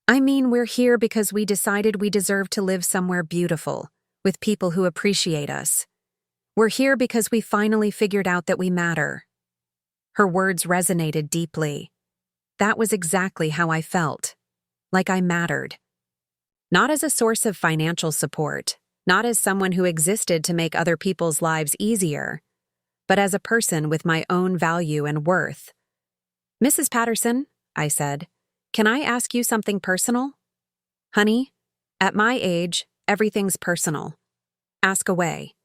"I mean we're here because we decided we deserve to live somewhere beautiful, with people who appreciate us. We're here because we finally figured out that we matter." Her words resonated deeply. That was exactly how I felt. Like I mattered. Not as a source of financial support, not as someone who existed to make other people's lives easier, but as a person with my own value and worth. "Mrs. Patterson," I said, "can I ask you something personal?" "Honey, at my age, everything's personal. Ask away."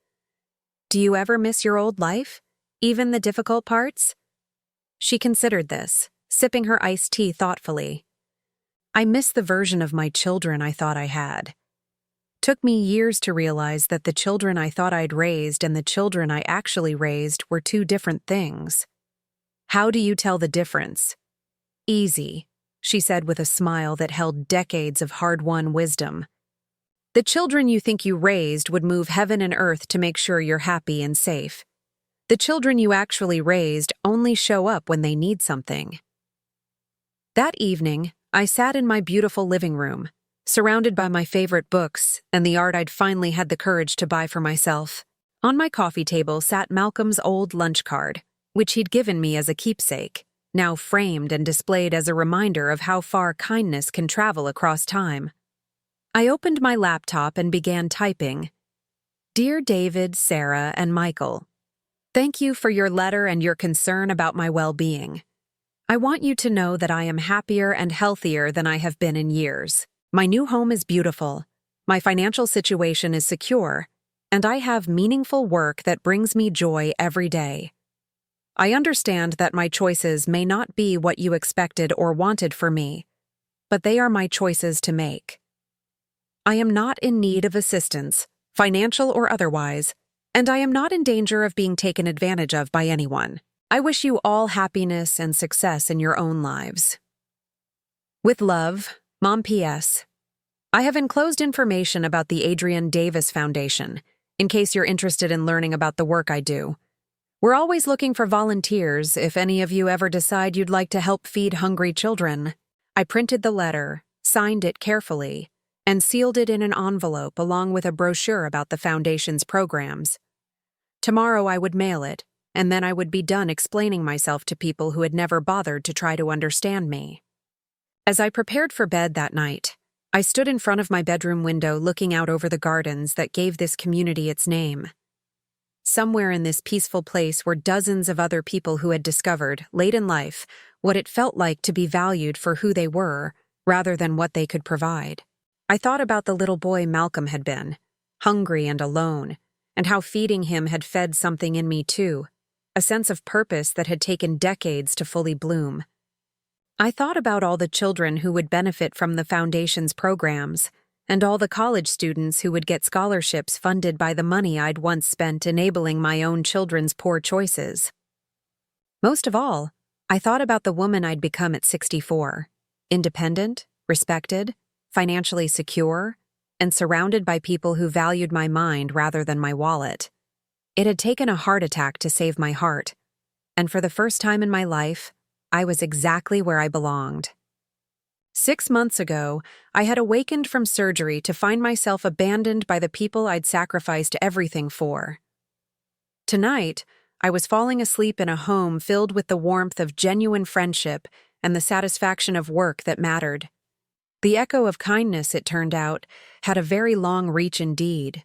"Do you ever miss your old life? Even the difficult parts?" She considered this, sipping her iced tea thoughtfully. "I miss the version of my children I thought I had. Took me years to realize that the children I thought I'd raised and the children I actually raised were 2 different things." "How do you tell the difference?" "Easy," she said with a smile that held decades of hard-won wisdom. "The children you think you raised would move heaven and earth to make sure you're happy and safe. The children you actually raised only show up when they need something." That evening, I sat in my beautiful living room, surrounded by my favorite books and the art I'd finally had the courage to buy for myself. On my coffee table sat Malcolm's old lunch card, which he'd given me as a keepsake, now framed and displayed as a reminder of how far kindness can travel across time. I opened my laptop and began typing. "Dear David, Sarah, and Michael, thank you for your letter and your concern about my well-being. I want you to know that I am happier and healthier than I have been in years. My new home is beautiful, my financial situation is secure, and I have meaningful work that brings me joy every day. I understand that my choices may not be what you expected or wanted for me, but they are my choices to make. I am not in need of assistance, financial or otherwise, and I am not in danger of being taken advantage of by anyone. I wish you all happiness and success in your own lives. With love, Mom P.S. I have enclosed information about the Adrian Davis Foundation, in case you're interested in learning about the work I do. We're always looking for volunteers if any of you ever decide you'd like to help feed hungry children." I printed the letter, signed it carefully, and sealed it in an envelope along with a brochure about the Foundation's programs. Tomorrow I would mail it, and then I would be done explaining myself to people who had never bothered to try to understand me. As I prepared for bed that night, I stood in front of my bedroom window looking out over the gardens that gave this community its name. Somewhere in this peaceful place were dozens of other people who had discovered, late in life, what it felt like to be valued for who they were, rather than what they could provide. I thought about the little boy Malcolm had been, hungry and alone, and how feeding him had fed something in me too, a sense of purpose that had taken decades to fully bloom. I thought about all the children who would benefit from the Foundation's programs, and all the college students who would get scholarships funded by the money I'd once spent enabling my own children's poor choices. Most of all, I thought about the woman I'd become at 64, independent, respected, financially secure, and surrounded by people who valued my mind rather than my wallet. It had taken a heart attack to save my heart, and for the first time in my life, I was exactly where I belonged. 6 months ago, I had awakened from surgery to find myself abandoned by the people I'd sacrificed everything for. Tonight, I was falling asleep in a home filled with the warmth of genuine friendship and the satisfaction of work that mattered. The echo of kindness, it turned out, had a very long reach indeed.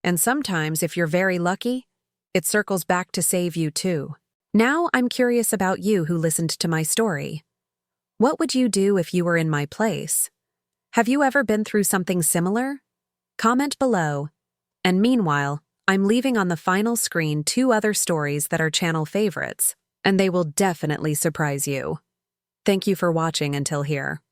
And sometimes, if you're very lucky, it circles back to save you too. Now I'm curious about you who listened to my story. What would you do if you were in my place? Have you ever been through something similar? Comment below. And meanwhile, I'm leaving on the final screen 2 other stories that are channel favorites, and they will definitely surprise you. Thank you for watching until here.